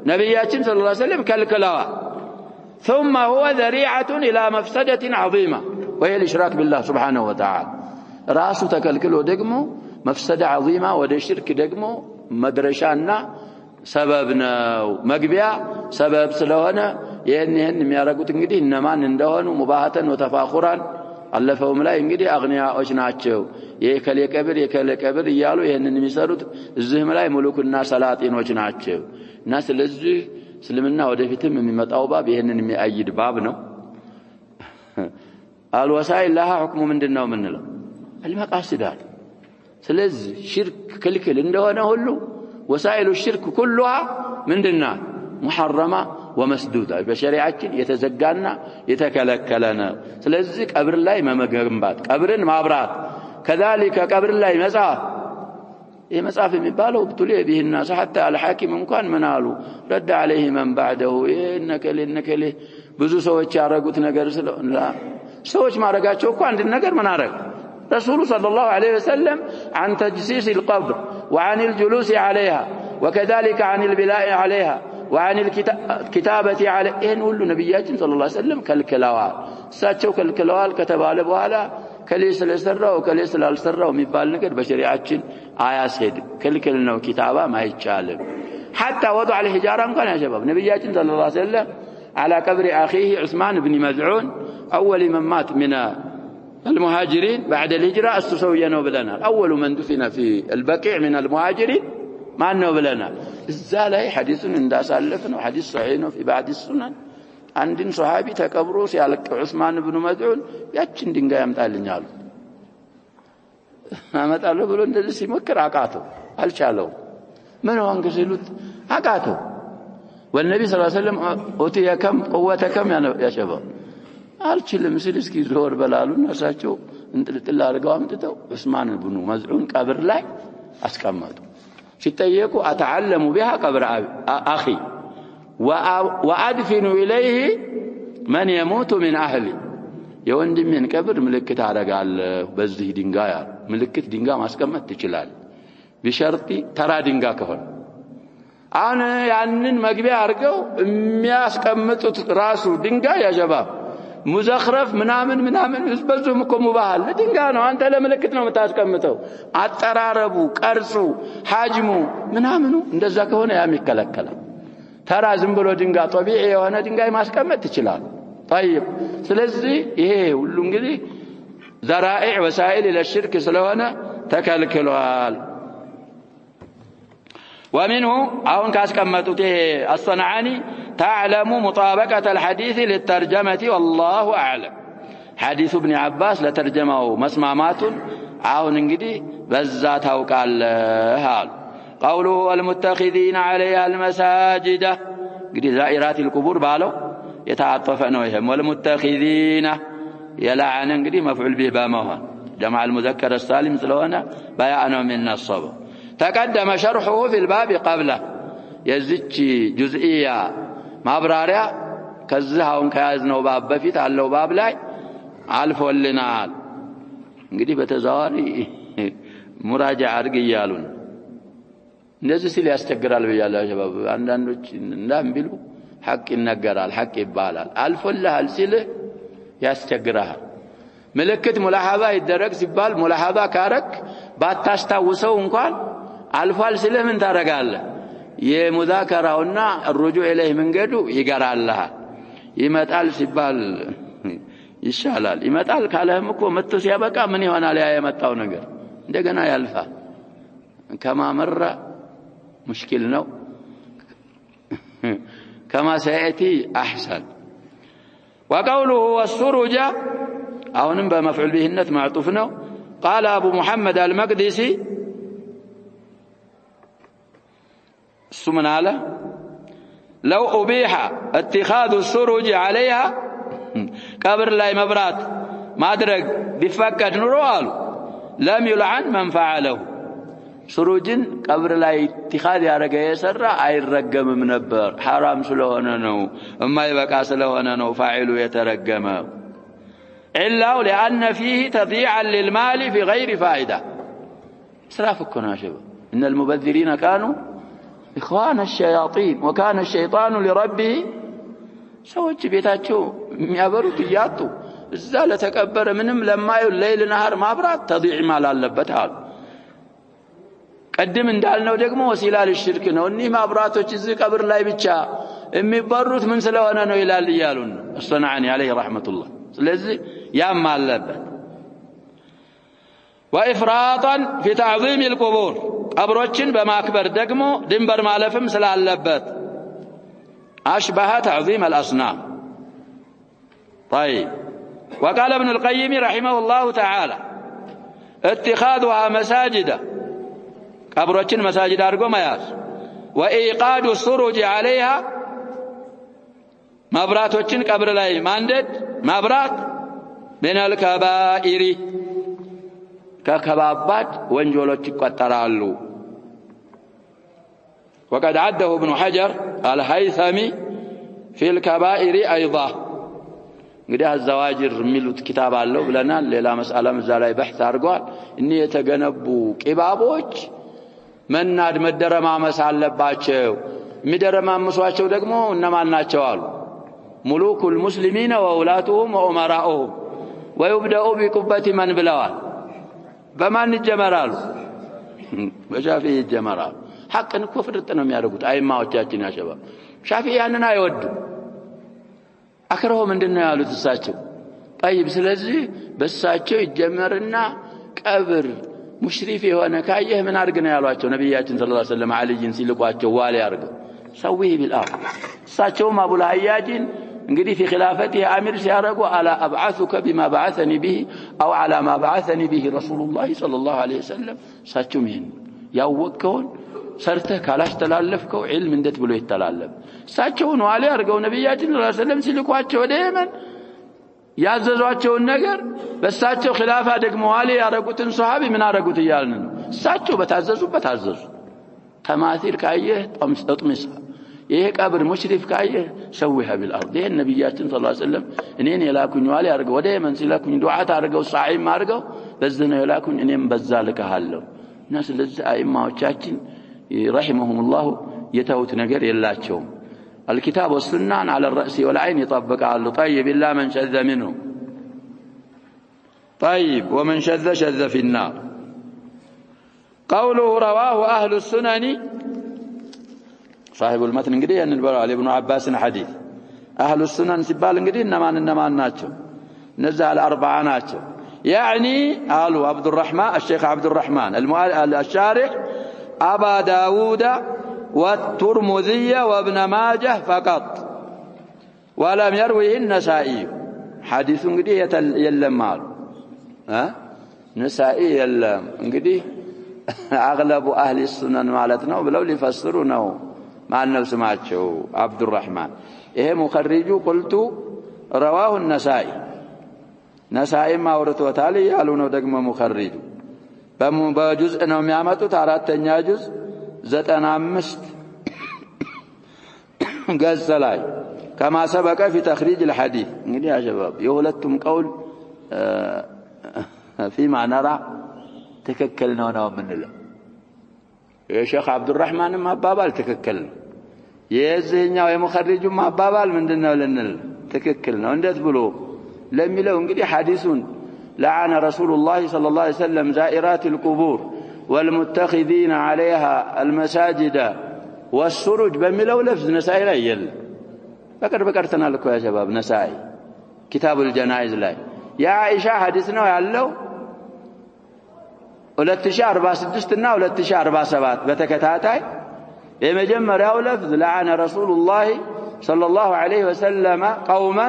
A: نبياتنا صلى الله عليه وسلم كلكلوا ثم هو ذريعة إلى مفسدة عظيمة وهي الإشراك بالله سبحانه وتعالى رأسه تكلكله دقمه مفسدة عظيمة وده شرك دقمه مدرشانا سببنا مقبيا سبب سلوهنا يهنهن ميارقوت انقدي إنما نندهنوا مباهة وتفاخرا ألفهم لا انقدي أغنياء وشناتشو يكالي كبر يالو يهنن ميساروت الزهم لا ملوك الناس سلاطين وشناتشو الناس اللي سلمنا ودفتم من متأوبة بيهنن ميأيد بابنا الوسائل لها حكم من دنا ومن لا المقاصدات سلز شرك كلكل اندوانا هلو وسائل الشرك كلها من دنا محرمة ومسدودة بشريعتنا يتزقانا يتكلكلنا سلز قبر الله ما مقرنبات قبرن مابرات كذلك قبر الله مصاف إيه مصاف مبالو ابتلي به الناس حتى الحاكم كان منالو رد عليه من بعده إنك ليه ብዙ ሰዎች ያረጉት ነገር ስለላ ሰዎች ማረጋቸው እኮ አንድ ነገር ምን አረግ رسول صلى الله عليه وسلم عن تجسيس القبر وعن الجلوس عليها وكذلك عن البلاء عليها وعن الكتابة عليه إن كل نبياتنا صلى الله عليه وسلم كالكلوال ساتشو كالكلوال كتبال بوالا كليس السرة وكليس السرة ومبال نقر بشريعتنا آيات سيد كالكلنا وكتابة ما يتشالب حتى وضع الحجارة كان يا شباب نبياتنا صلى الله عليه وسلم على قبر أخيه عثمان بن مزعون أول من مات من المهاجرين بعد الهجرة استسوينا بلنا أول من دفن في البقيع من المهاجرين ما أنه بلنا الزالي حديث انداس ألفنا وحديث صحيح في بعد السنن عند صحابي تكبروا سيالك عثمان بن مزعون يأتشن دنقا يمتال نيالو متالو بلو اندسي مكر عقاته هل شالو من هو انقسلوت عقاته والنبي صلى الله عليه وسلم أوتي كم قوة كم يا شباب አልችልም ሲል እስኪ ዞር በላሉና እሳቸው እንጥልጥል አድርገው አምጥተው ዑስማን ብኑ መዝዑን ቀብር ላይ አስቀመጡ ሲጠየቁ አተዓለሙ بها قبر اخي وادفن اليه من يموت من اهلي የወንድሜን ቀብር ምልክት አደርጋለሁ በዚህ ድንጋይ ምልክት ድንጋይ ማስቀመጥ ትችላል بشرط ተራ ድንጋይ ከሆነ አሁን ያንን መግቢያ አድርገው የሚያስቀምጡት ራሱ ድንጋይ ያጀባ ሙዘኽረፍ ምናምን በዙም እኮ ሙባሃል ድንጋይ ነው አንተ ለምልክት ነው የምታስቀምጠው አጠራረቡ ቀርጹ ሐጅሙ ምናምኑ እንደዛ ከሆነ ያም ይከለከላል ተራ ዝም ብሎ ድንጋይ ጧቢዒ የሆነ ድንጋይ ማስቀመጥ ይችላል طيب ስለዚህ ይሄ ሁሉ እንግዲህ ذرائع وسائل الى الشرك ስለሆነ ተከልክሏል ومنه አሁን ካስቀመጡት الصنعاني تعلم مطابقة الحديث للترجمة والله أعلم حديث ابن عباس لترجمه مسمامات አሁን እንግዲህ በዛ ታውቃለህ قوله المتخذين عليها المساجد እንግዲህ زائرات القبور ባለው يتعاطف ነው ይሄም والمتخذين يلعن እንግዲህ مفعول به በመሆን جمع المذكر السالم ስለሆነ بيان من النصب تقدم شرحه في الباب قبله የዚች جزئيه ማብራሪያ ከዛውን ከያዝነው ባብ በፊት አለው ባብ ላይ አልፎልናል እንግዲህ በተዛዋሪ ሙራጃ አድርግ ይያሉን እንደዚህ ሲል ያስቸግራል በያላህ ሸባብ አንዳንዶች እንዳምቢሉ ሐቅ ይነገራል ሐቅ ይባላል አልፎልሃል ሲል ያስቸግራል ምልክት ሙላሐባ ይደረግ ሲባል ሙላሐባ ካረክ ባታስታውሰው እንኳን አልፏል ሲል ምን ታረጋለህ የሙዛከራውና الرجوع اليه መንገዱ ይገራልሃል ይመጣል ሲባል ይሻላል ይመጣል ካለህም እኮ መጥቶ ሲያበቃ ምን ይሆናል ያ የመጣው ነገር እንደገና ያልፋል ከማመራ مشكل ነው كما سياتي احسن وقوله والسرج አሁንም በመፍዑል ቢህነት ማዕጡፍ ነው قال ابو محمد المقدسي سمنا له لو أبيح اتخاذ السروج عليها قبر لا مبرات ما درك بفكت نروال لم يلعن من فعله سروجن قبر لا اتخاذ ያረገ የሰራ አይረገምም ነበር حرام ስለሆነ ነው የማይበቃ ስለሆነ ነው فاعل የተረገመ الا لان فيه تضييعا للمال في غير فائده اسراف الكناشب ان المبذرين كانوا إخوان الشياطين وكان الشيطان لربه ሰዎች ቤታቸው የሚያበሩት ያጡ እዛ ለተቀበረ ምንም ለማዩ ሌሊት ነሃር ማብራት ተضيع ማል አለበት አሉ ቀድም እንዳልነው ደግሞ ወሲላ ለሽርክ ነው እኒ ማብራቶች እዚህ ቀብር ላይ ብቻ የሚበሩት ምን ስለሆነ ነው ይላል ይያሉን الصنعاني عليه رحمة الله ስለዚህ ያም አለበት وإفراطا في تعظيم القبور قبروችን በማክበር ደግሞ ድንበር ማለፍም ስላለበት أشبه تعظيم الأصنام طيب وقال ابن القيم رحمه الله تعالى اتخاذها مساجد قبروችን مساجد አድርጎ መያዝ وإيقاد السروج عليها መብራቶችን ቀብር ላይ ማንደድ ማብራት من الكبائر ككبابات ወንጀሎች ይቆጠራሉ وقد عده ابن حجر الهيثمي في الكبائر ايضا እንግዲህ الزواجر የሚሉት ኪታብ አለው ብለናል ሌላ መስአላም እዛ ላይ በحث አድርጓል እኒ የተገነቡ ቂባቦች መናድ መደረማመስ አለባቸው የሚደረማምሷቸው ደግሞ እነማን ናቸው አሉ ملوك المسلمين وولاتهم وامراؤهم ويبدأ بقبة من ብለዋል በማን ይጀመራሉ በሻፊዒ ይጀመራሉ ሐቅን እኮ ፍርጥ ነው የሚያደርጉት አይማዎቻችን ያሸባ ሻፊዒ ያንን አይወዱ አክረው ምንድነው ያሉት እሳቸው طيب ስለዚህ በእሳቸው ይጀመርና ቀብር ሙሽሪፍ የሆነ ካየህ ምን አድርግ ነው ያሏቸው ነብያችን ሰለላሁ ዐለይሂ ወሰለም አልይን ሲልቋቸው ዋሊ አድርገው ሰውይ ቢልአፍ እሳቸውም አቡ ለሐያጅን እንግዲህ في خلافته امير ሲያረጉ على ابعثك بما بعثني به او على ما بعثني به رسول الله صلى الله عليه وسلم እሳቸውም ይሄን ያወቀውን ሰርተ ካላሽ ተላለፍከው ዒልም እንዴት ብሎ ይተላለፍ እሳቸውን ዋሊ አድርገው ነብያችን ሰለላሁ ዐለይሂ ወሰለም ሲልቋቸው ወደ የመን ያዘዟቸውን ነገር በእሳቸው ኺላፋ ደግሞ ዋሊ ያረጉትን ሱሐቢ ምን አረጉት ይያልን እሳቸው በታዘዙበት አዘዙ ተማሲል ካየህ ጠምስ ይሄ ቀብር ሙሽሪፍ ካየህ ሰውሃ ቢልአርድ ይሄ ነብያችን ሰለላሁ ዐለይሂ ወሰለም እኔን የላኩኝ ዋሊ አድርገው ወደ የመን ሲላኩኝ ዱዓት አድርገው ሳኢም አድርገው በዚህ ነው የላኩኝ እኔም በዛ ልከሃለሁ እና ስለዚህ አይማዎቻችን ረሂመሁሙላህ የተውት ነገር የላቸውም الكتاب والسنة على الرأس والعين يطبقها. طيب إلا من شذ منه. طيب ومن شذ شذ في النار. قوله رواه أهل السنن صاحب المتن እንግዲህ እንበላው ابن عباس حديث أهل السنن ሲባል እንግዲህ እነማን ናቸው? እነዚህ الأربعة ናቸው. يعني قالوا عبد الرحمن الشيخ عبد الرحمن الشارح أبا داود والترمذي وابن ماجه فقط ولم يرويه النسائي. حديث እንግዲህ የለም አሉ نسائي የለም እንግዲህ أغلب أهل السنن ማለት ነው ብለው ሊፈስሩ ነው። ማን ነው ስማቸው? عبد الرحمن ይሄ مخرج قلت رواه النسائي نسائي ما ورثوታል ያሉ ነው ደግሞ مخرج በጁዝእ ነው የሚያመጡት። አራተኛ ጁዝ 95 ገጽ ላይ كما سبق في تخريج الحديث. እንግዲህ يا شباب የሁለቱም ቀውል فيما نرى ትክክል ነው የምንለው። የሼኽ አብዱራህማን ማባባል ትክክል ነው። የዚህኛው የሙኸሪጁ ማባባል ምንድነው ልንል ትክክል ነው። እንዴት ብሎ ለሚለው እንግዲህ ሐዲሱን لعن رسول الله صلى الله عليه وسلم زائرات القبور والمتخذين عليها المساجد والسرج بميلو لفظ نسائي لا يل بكرتنا لكم يا شباب نسائي كتاب الجنائز لا يا عائشة حديثنا ያለው 2046 እና 2047 በተከታታይ የመጀመሪያው لفظ لعن رسول الله صلى الله عليه وسلم قوما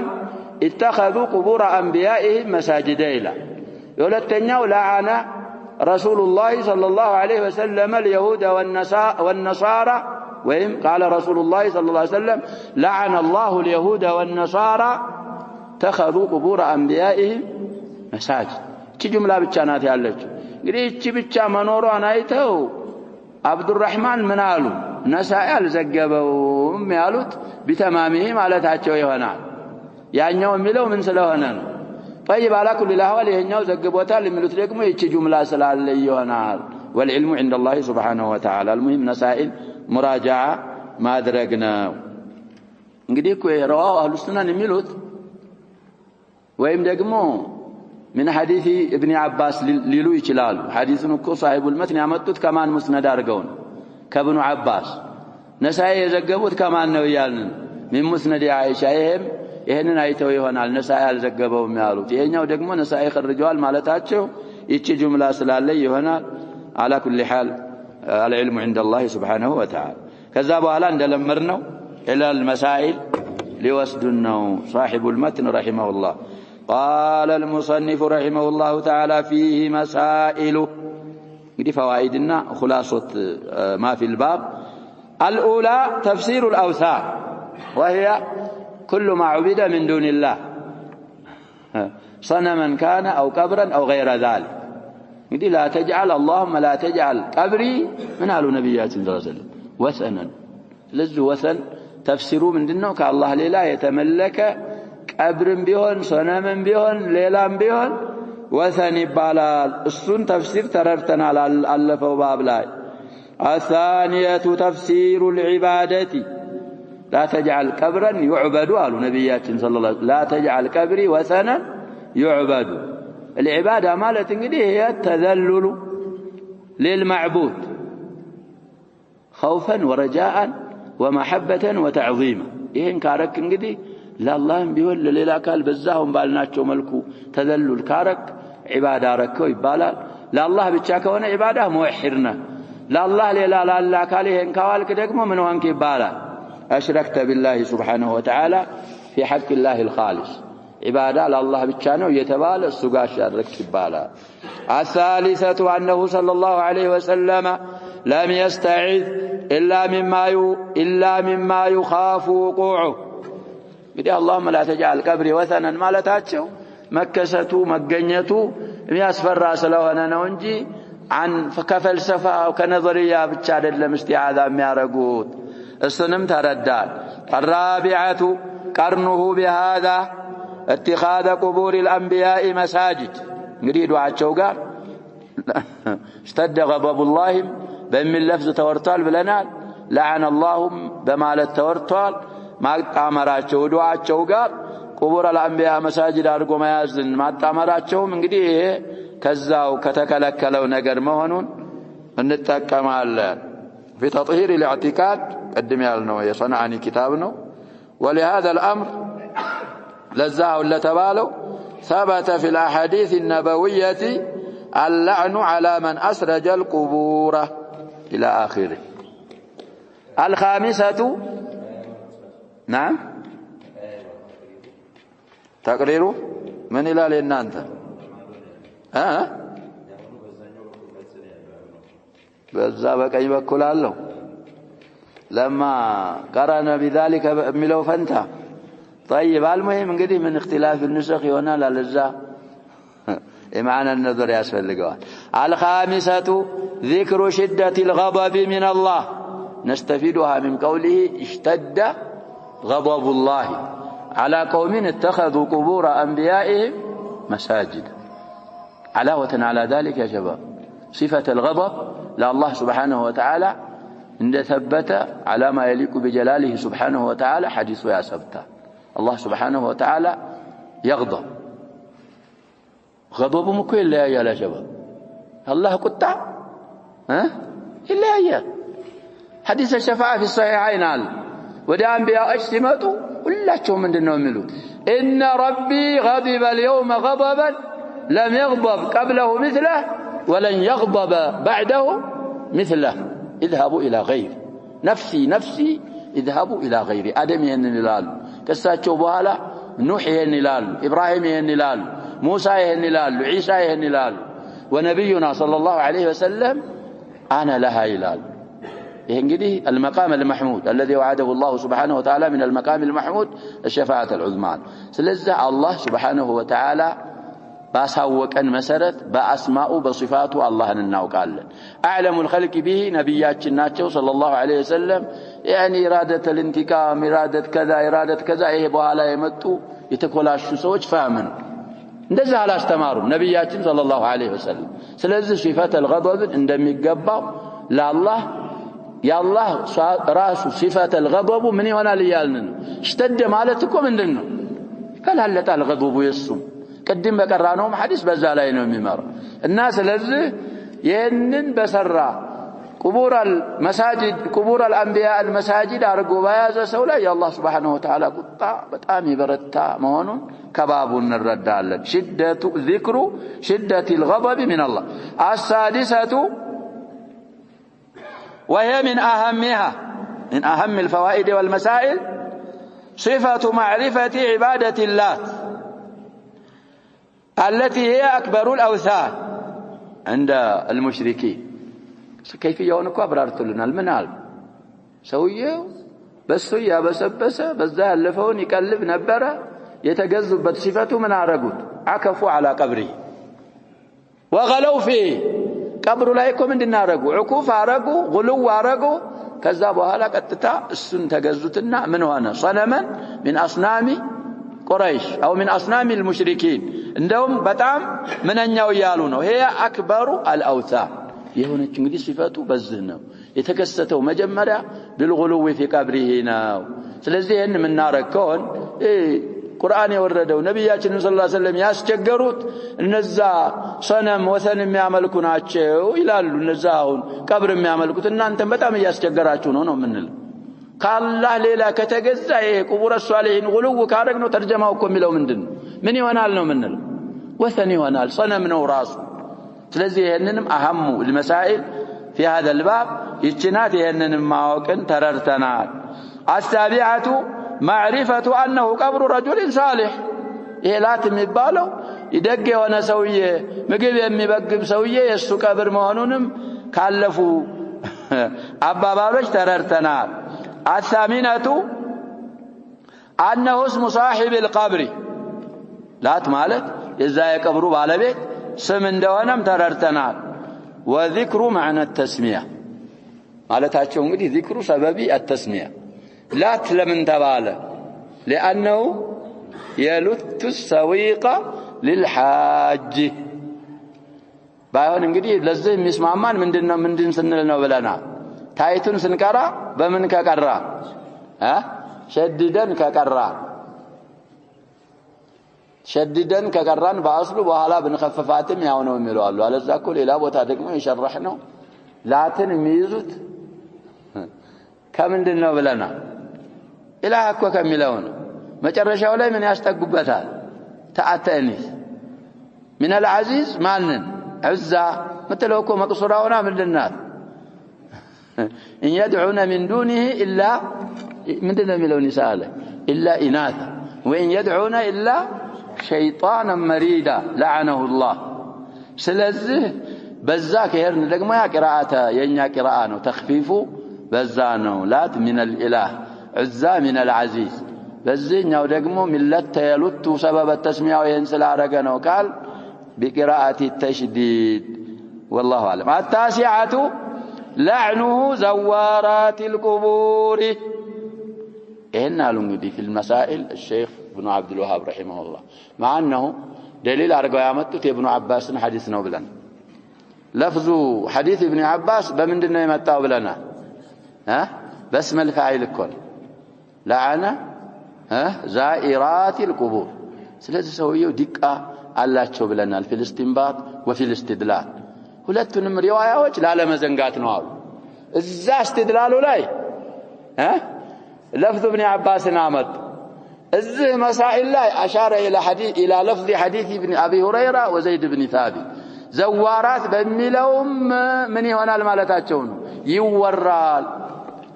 A: اتخذوا قبور انبيائهم مساجد إلى. ሁለተኛው لعن رسول الله صلى الله عليه وسلم اليهود والنصارى وهم قال رسول الله صلى الله عليه وسلم لعن الله اليهود والنصارى اتخذوا قبور انبيائهم مساجد. እቺ ጁምላ ብቻ ናት ያለችው። እንግዲህ እቺ ብቻ መኖሯን አይተው አብዱራህማን ምን አሉ? ነሳኢ አልዘገበውም ያሉት ቢተማሚህ ማለታቸው ይሆናል። ያኛው የሚለው ምን ስለሆነ ነው? طيب على كل الاحوال ይሄኛው ዘግቦታል የሚሉት ደግሞ እቺ ጁምላ ስላለ ይሆናል። والعلم عند الله سبحانه وتعالى. المهم نسائل مراجعه ማድረግ ነው። እንግዲህ እኮ የራው አህሉ ሱናን የሚሉት ወይም ደግሞ من حديث ابن عباس ሊሉ ይችላሉ። ሐዲሱን እኮ صاحب المتن ያመጡት ከማን مسند አድርገው ነው? ከibኑ አባስ። ነሳኢ የዘገቡት ከማን ነው ያልን? من مسند عائشة. ይሄንን አይተው ይሆናል ነሳኢ አልዘገበውም ያሉት። ይሄኛው ደግሞ ነሳኢ خرجዋል ማለታቸው እቺ ጁምላ ስላለ ይሆናል። على كل حال العلم عند الله سبحانه وتعالى. ከዛ በኋላ እንደለመድነው الى المسائل ሊወስዱነው صاحب المتن رحمه الله. قال المصنف رحمه الله تعالى فيه مسائل. እንግዲህ فوائدنا خلاصة ما في الباب. الأولى تفسير الأوثان وهي كل ما عبد من دون الله صنما كان أو قبرا أو غير ذلك. እንግዲህ لا تجعل اللهم لا تجعل قبري من አሉ ነብያችን ሰለላሁ ዐለይሂ ወሰለም ወሰነን። ስለዚህ ወሰን ተፍሲሩ ምንድነው? ከአላህ ሌላ የተመለከ ቀብርም ቢሆን ሰነምም ቢሆን ሌላም ቢሆን ወሰን ይባላል። እሱን ተፍሲር ተረድተናል አለፈው ባብ ላይ። الثانية تفسير العبادة لا تجعل قبرا يعبد قالوا نبياتنا صلى الله عليه وسلم لا تجعل قبري وثنا يعبد. العبادة مالت እንግዲህ هي التذلل للمعبود خوفا ورجاء ومحبة وتعظيما. ይሄን ካረክ እንግዲህ ለአላህም ቢሆን ለሌላ አካል በዛውም ባልናቸው መልኩ ተዘልል ካረክ ዒባዳ አረከው ይባላል። ለአላህ ብቻ ከሆነ ዒባዳ ሙወሂድና ለአላህ ሌላ ላላ አካል ይሄን ካዋልክ ደግሞ ምን ሆንክ ይባላል? أشركت بالله سبحانه وتعالى في حق الله الخالص. عبادة لله بتشانه يتبال السقاش الركش بالا. الثالثة أنه صلى الله عليه وسلم لم يستعذ إلا مما يخاف وقوعه. بدي اللهم لا تجعل قبري وثنا ما لا تاتشو مكسته مجنيته يسفر راس له أنا نونجي عن كفلسفة أو كنظرية بتشاد المستعاذة ميارقود السنم ترداد. الرابعة قرنه بهذا اتخاذ قبور الأنبياء مساجد. نريد عاتشو قال اشتد غضب الله بأم اللفظ تورطال بلنال لعن الله بمال التورطال ማጣመራቸው ዱዓቸው ጋር ቁቡር አልአንቢያ መሳጅድ አድርጎ መያዝን ማጣመራቸውም እንግዲህ ይሄ ከዛው ከተከለከለው ነገር መሆኑን እንጠቀማለን في تطهير الاعتقاد قدم ያልነው የሰንዓኒ ኪታብ ነው ولهذا الامر لزاه لتبالو ثبت في الاحاديث النبويه اللعن على من اسرج القبور الى اخره الخامسة نعم تقريره من إلى لأنت بالزابق أي بكل الله لما قرن بذلك ملو فانتا طيب المهم قدي من اختلاف النسخ هنا للزا معنى النظر يسفل لقوان الخامسة ذكر شدة الغضب من الله نستفيدها من قوله اشتد غضب الله على قوم اتخذوا قبور أنبيائهم مساجد علاوة على ذلك يا شباب صفة الغضب لله سبحانه وتعالى عند ثبت على ما يليق بجلاله سبحانه وتعالى حديث يا سبتا الله سبحانه وتعالى يغضب غضبه مكوين لا يا شباب الله قطع إلا يا حديث الشفاعة في الصحيحين قال ودى أنبياء اجتمعوا كلهم من دنهم ملوت إن ربي غضب اليوم غضبا لم يغضب قبله مثله ولن يغضب بعده مثله اذهبوا إلى غير نفسي نفسي اذهبوا إلى غير آدم يهنلال كساتشو بوالا نوح يهنلال إبراهيم يهنلال موسى يهنلال عيسى يهنلال ونبينا صلى الله عليه وسلم أنا لها إلال يهنجدي المقام المحمود الذي وعده الله سبحانه وتعالى من المقام المحمود الشفاعة العظمى سلزة الله سبحانه وتعالى باساوقن مسرت باسماء بصفاته الله نناوقالن اعلم الخلق به نبياتنا ናቸው صلى الله عليه وسلم يعني إرادة الانتقام إرادة كذا ይሄ በኋላ የመጡ የተኮላሹ ሰዎች فاهمن እንደዛ አላስተማሩም ነብያችን صلى الله عليه وسلم ስለዚህ صفة الغضب እንደሚገባው ለአላህ ያላህ ራሱ صفة الغضب ምን ይሆናል ይያልን اشتد ማለት እኮ ምንድነው ከላለጣል الغضب يسم قدم بقرانهم حديث በዛ ላይ ነው የሚመራው እና ስለዚህ ይሄንን በሰራ قبور المساجد قبور الانبياء المساجد አርጎ በያዘ ሰው ላይ የአላህ Subhanahu Wa Ta'ala ቁጣ በጣም ይበረታ መሆኑን ከባቡን እንረዳለን شدة ذكر شدة الغضب من الله السادسة وهي من أهم الفوائد والمسائل صفة معرفة عبادة الله التي هي أكبر الأوثان عند المشركين كيف يونكو أبرارت لنا المنال سويه بس يا بس ذا اللفون يكلف نبرة يتجذب بصفته من عرقود عكفوا على قبره وغلوا فيه قبر لا يكون من نارقوا عكوف عرقوا غلو عرقوا كذابوا هلا قطتا السن تجزتنا من هنا صنما من أصنام قريش أو من أصنام المشركين عندهم بتعم منኛው ያሉ ነው ይሄ አክበሩ አልአውታ የሆነች እንግዲህ ሲፈቱ በዚህ ነው የተከሰተው መጀመሪያ بالغلو في قبره ነው ስለዚህ ይሄን ምናረከውን ቁርአን የወረደው ነብያችን ሰለላሁ ዐለይሂ ወሰለም ያስቸገሩት እነዛ ሰነም ወሰን የሚያመልኩ ናቸው ይላሉ እነዛ አሁን ቀብር የሚያመልኩት እናንተም በጣም ያስቸገራችሁ ነው ምንለው ካላህ ሌላ ከተገዛ ይሄ ቁቡር ሷሊሂን ጉልው ካረግነው ተርጀማው እኮ የሚለው ምንድነው ምን ይሆናል ነው ምንለው ወሰን ይሆናል ሰነም ነው ራሱ ስለዚህ ይሄንንም አህሙ المسائل في هذا الباب ይችናት ይሄንንም ማወቅን ተረርተናል السابعة معرفة أنه قبر رجل صالح ይሄ ላት የሚባለው ይደግ የሆነ ሰውዬ ምግብ የሚበግብ ሰውዬ የሱ ቀብር መሆኑንም ካለፉ አባባሎች ተረርተናል الثامنة أنه اسم صاحب القبر لات مالت إذا يقبروا بالبيت سم እንደሆነም ተረርተናል وذكر معنى التسمية ማለታቸው እንግዲህ ذكر سببي التسمية لات لمن تباله لأنه يلت السويق للحاج بايون እንግዲህ ለዚህ የሚስማማን ምንድን ስንል ነው ብለናል ታይቱን ስንቀራ በምን ከቀራ ሸድደን ከቀራን በአስሉ በኋላ ብንخفፋትም ያው ነው የሚለው አሉ አለዛ እኮ ሌላ ቦታ ደግሞ ይሸርህ ነው ላትን የሚይዙት ከምንድነው ብለና ኢላህ እኮ ከሚለው ነው መጨረሻው ላይ ምን ያስጠጉበታል ተአተኒስ من العزيز ማንን عزة مثل እኮ መቅሱራውና ምንድናት إن يدعون من دونه إلا ምንድነው የሚለው ንሳለ إلا إناثا وإن يدعون إلا شيطانا مريدا لعنه الله ስለዚህ በዛ ከሄርን ደግሞ ያ ቅራአተ የኛ ቅራአ ነው ተخفيፉ በዛ ነው ላት من الإله عزة من العزيز በዚህኛው ደግሞ ሚለት ተሉት ሰበበ ተስሚያው ይሄን ስላረገ ነው ቃል بقراءة التشديد والله أعلم التاسعة لعنه زوارات القبور إهنا لنقدي في المسائل الشيخ ابن عبد الوهاب رحمه الله مع أنه دليل أرقى يامتت ابن عباس حديثنا بلنا لفظ حديث ابن عباس بمن يمتاو بلنا باسم الفاعل الكل لعن زائرات القبور ስለዚህ ሰውየው ዲቃ አላቸው ብለናል ፍልስጢንባት ወፍልስቲድላል ሁለቱንም ሪዋያዎች ላለመዘንጋት ነው አሉ እዛ استدلاሉ ላይ لفظ ابن عباس نامت እዚህ مسائل ላይ اشار الى لفظ حديث ابن ابي هريره وزيد بن ثابت زوارات በሚለውም ምን ይሆናል ማለታቸው ነው ይወራል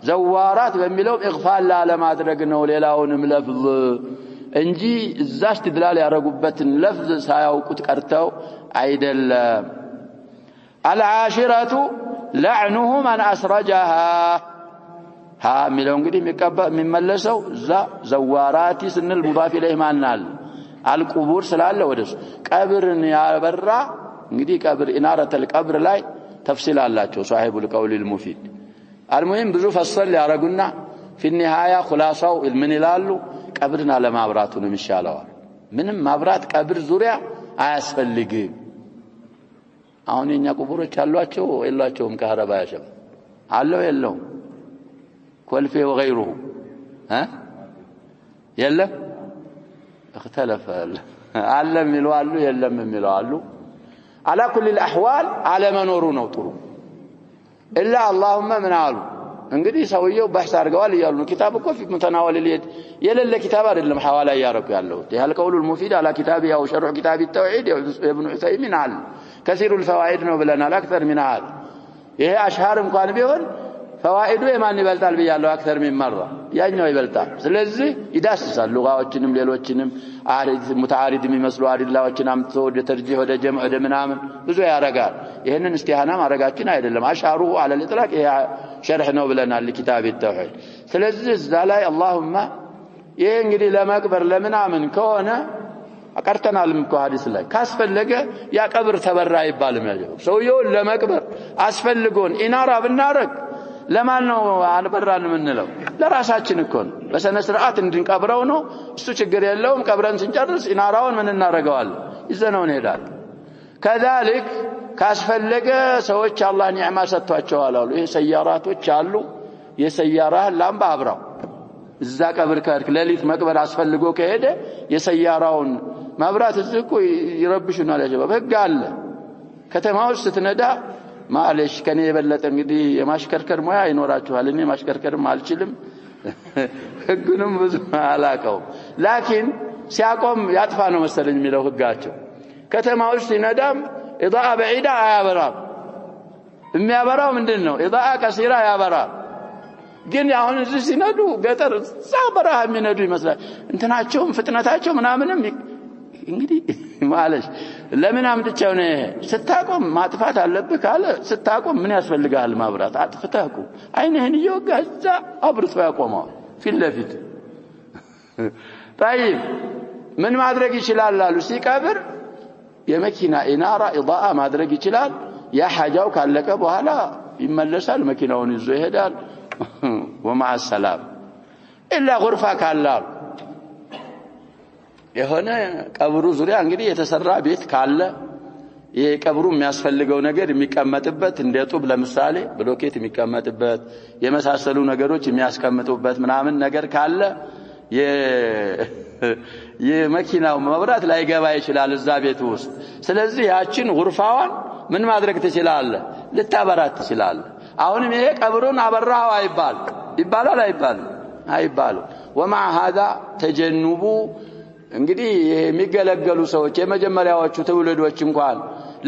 A: زوارات በሚለው اغفال ላለማድረግ ነው ሌላውንም ለፍዝ እንጂ እዛ استدلال ያረጉበትን ለፍዝ ሳያውቁት ቀርተው አይደለም العاشرة لعنه من أسرجها ها ሚለው እንግዲህ የሚመለሰው እዛ ዘዋራቲ ስንል ሙዳፍ ኢለይህ ማናል አልቁቡር ስላለ ወደሱ ቀብርን ያበራ እንግዲህ ቀብር ኢናረተል ቀብር ላይ ተፍሲል አላቸው صاحب القول المفيد المهم ብዙ ፈሰል ያረጉና في النهايه خلاصው ምን ይላሉ ቀብርና ለማብራቱ ነው የሚሻለው ምንም ማብራት ቀብር ዙሪያ አያስፈልግም አሁን የኛ ቁቡሮች አሏቸው የላቸውም ከሀረባ ያሸም አለው የለውም ኮልፌ وغيره የለም اختلف ዓለም ይሏሉ የለም ይሏሉ على كل الاحوال على منور ነው ጥሩ الا اللهم من አሉ እንግዲህ ሰውየው በحث አድርገዋል ይያሉ ነው ኪታብ እኮ في متناول اليد የሌለ ኪታብ አይደለም ሐዋላ ያረቁ ያለው ይሄ القول المفيد على كتاب او شرح كتاب التوحيد ابن عثيمين على كثير الفوائد ነው ብለናል اكثر من هذا ይሄ አሽሃር እንኳን ቢሆን فوائد የማን ይበልጣል ብያለሁ اكثر من مره ያኛው ይበልጣል ስለዚህ ይዳስሳል ሉጋዎችንም ሌሎችንም አሪድ ሙተዓሪድ የሚመስሉ አሪላዎችን አምጥቶ ወደ ተርጂህ ወደ ጀምዕ ወደ ምናምን ብዙ ያረጋል ይሄንን እስቲሃና ማረጋችን አይደለም አሽሃሩ على الاطلاق ይሄ شرح ነው ብለናል ለኪታብ التوحيد ስለዚህ እዛ ላይ اللهم ይሄ እንግዲህ ለመቅበር ለምናምን ከሆነ አቀርተናልም እኮ ሐዲስ ላይ ካስፈለገ ያ ቀብር ተበራ ይባልም ያለው ሰውየው ለመቅበር አስፈልጎን ኢናራ ብናረግ ለማን ነው አንበራን ምንለው ለራሳችን እኮ ነው በሰነ ስርዓት እንድንቀብረው ነው እሱ ችግር የለውም ቀብረን ስንጨርስ ኢናራውን ምን እናረጋዋለን ይዘነው እንሄዳል كذلك ካስፈለገ ሰዎች አላህ ኒዕማ ሰጥቷቸዋል አሉ ይሄ ሰያራቶች አሉ የሰያራ ላምባ አብራው እዛ ቀብር ካርክ ለሊት መቅበር አስፈልጎ ከሄደ የሰያራውን መብራት እኮ ይረብሽናል ያጀባ ህግ አለ ከተማው ስትነዳ ማለሽ ከኔ የበለጠ እንግዲህ የማሽከርከር ሙያ ይኖራችኋል እኔ ማሽከርከርም አልችልም ህጉንም ብዙ አላቀው ላኪን ሲያቆም ያጥፋ ነው መሰለኝ የሚለው ህጋቸው ከተማው ሲነዳም ኢዳአ بعيده አያበራም የሚያበራው ምንድነው ኢዳአ ከሲራ ያበራል ግን አሁን እዚህ ሲነዱ ገጠር ሳበራህ የሚነዱ ይመስላል እንትናቸውም ፍጥነታቸው ምናምንም እንግዲህ ማለሽ ለምን አምጥቻው ነው ስታቆም ማጥፋት አለብህ ካለ ስታቆም ምን ያስፈልጋል ማብራት አጥፍተህኩ አይነህን ይወጋዛ አብርቶ ያቆመው ፊት ለፊት طيب ምን ማድረግ ይችላል አሉ ሲቀብር የመኪና ኢናራ ኢዳአ ማድረግ ይችላል ያ ሐጃው ካለቀ በኋላ ይመለሳል መኪናውን ይዞ ይሄዳል ومع السلام الا غرفه ካላል የሆነ ቀብሩ ዙሪያ እንግዲህ የተሰራ ቤት ካለ ይሄ ቀብሩ የሚያስፈልገው ነገር የሚቀመጥበት እንደ ጡብ ለምሳሌ ብሎኬት የሚቀመጥበት የመሳሰሉ ነገሮች የሚያስቀምጡበት ምናምን ነገር ካለ የመኪናው መብራት ላይገባ ይችላል እዛ ቤት ውስጥ ስለዚህ ያችን ጉርፋዋን ምን ማድረግ ትችላለህ ልታበራት ትችላለህ አሁንም ይሄ ቀብሩን አበራው ይባላል አይባልም ومع هذا ተጀኑቡ እንግዲህ የሚገለገሉ ሰዎች የመጀመሪያዎቹ ትውልዶች እንኳን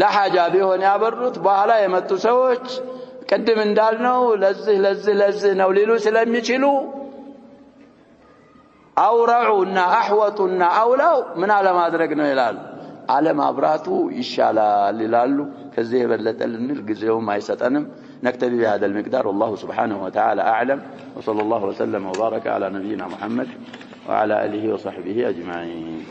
A: ለሐጃ ቢሆን ያበሩት በኋላ የመጡ ሰዎች ቀደም እንዳልነው ለዚህ ነው ሊሉ ስለሚችሉ አውራኡና አህወጡና አውላው ምን አለ ማድረግ ነው ይላል ዓለም አብራቱ ይሻላል ይላሉ ከዚህ የበለጠ ልንል ጊዜውም አይሰጠንም نكتفي بهذا المقدار والله سبحانه وتعالى أعلم وصلى الله وسلم وبارك على نبينا محمد وعلى آله وصحبه أجمعين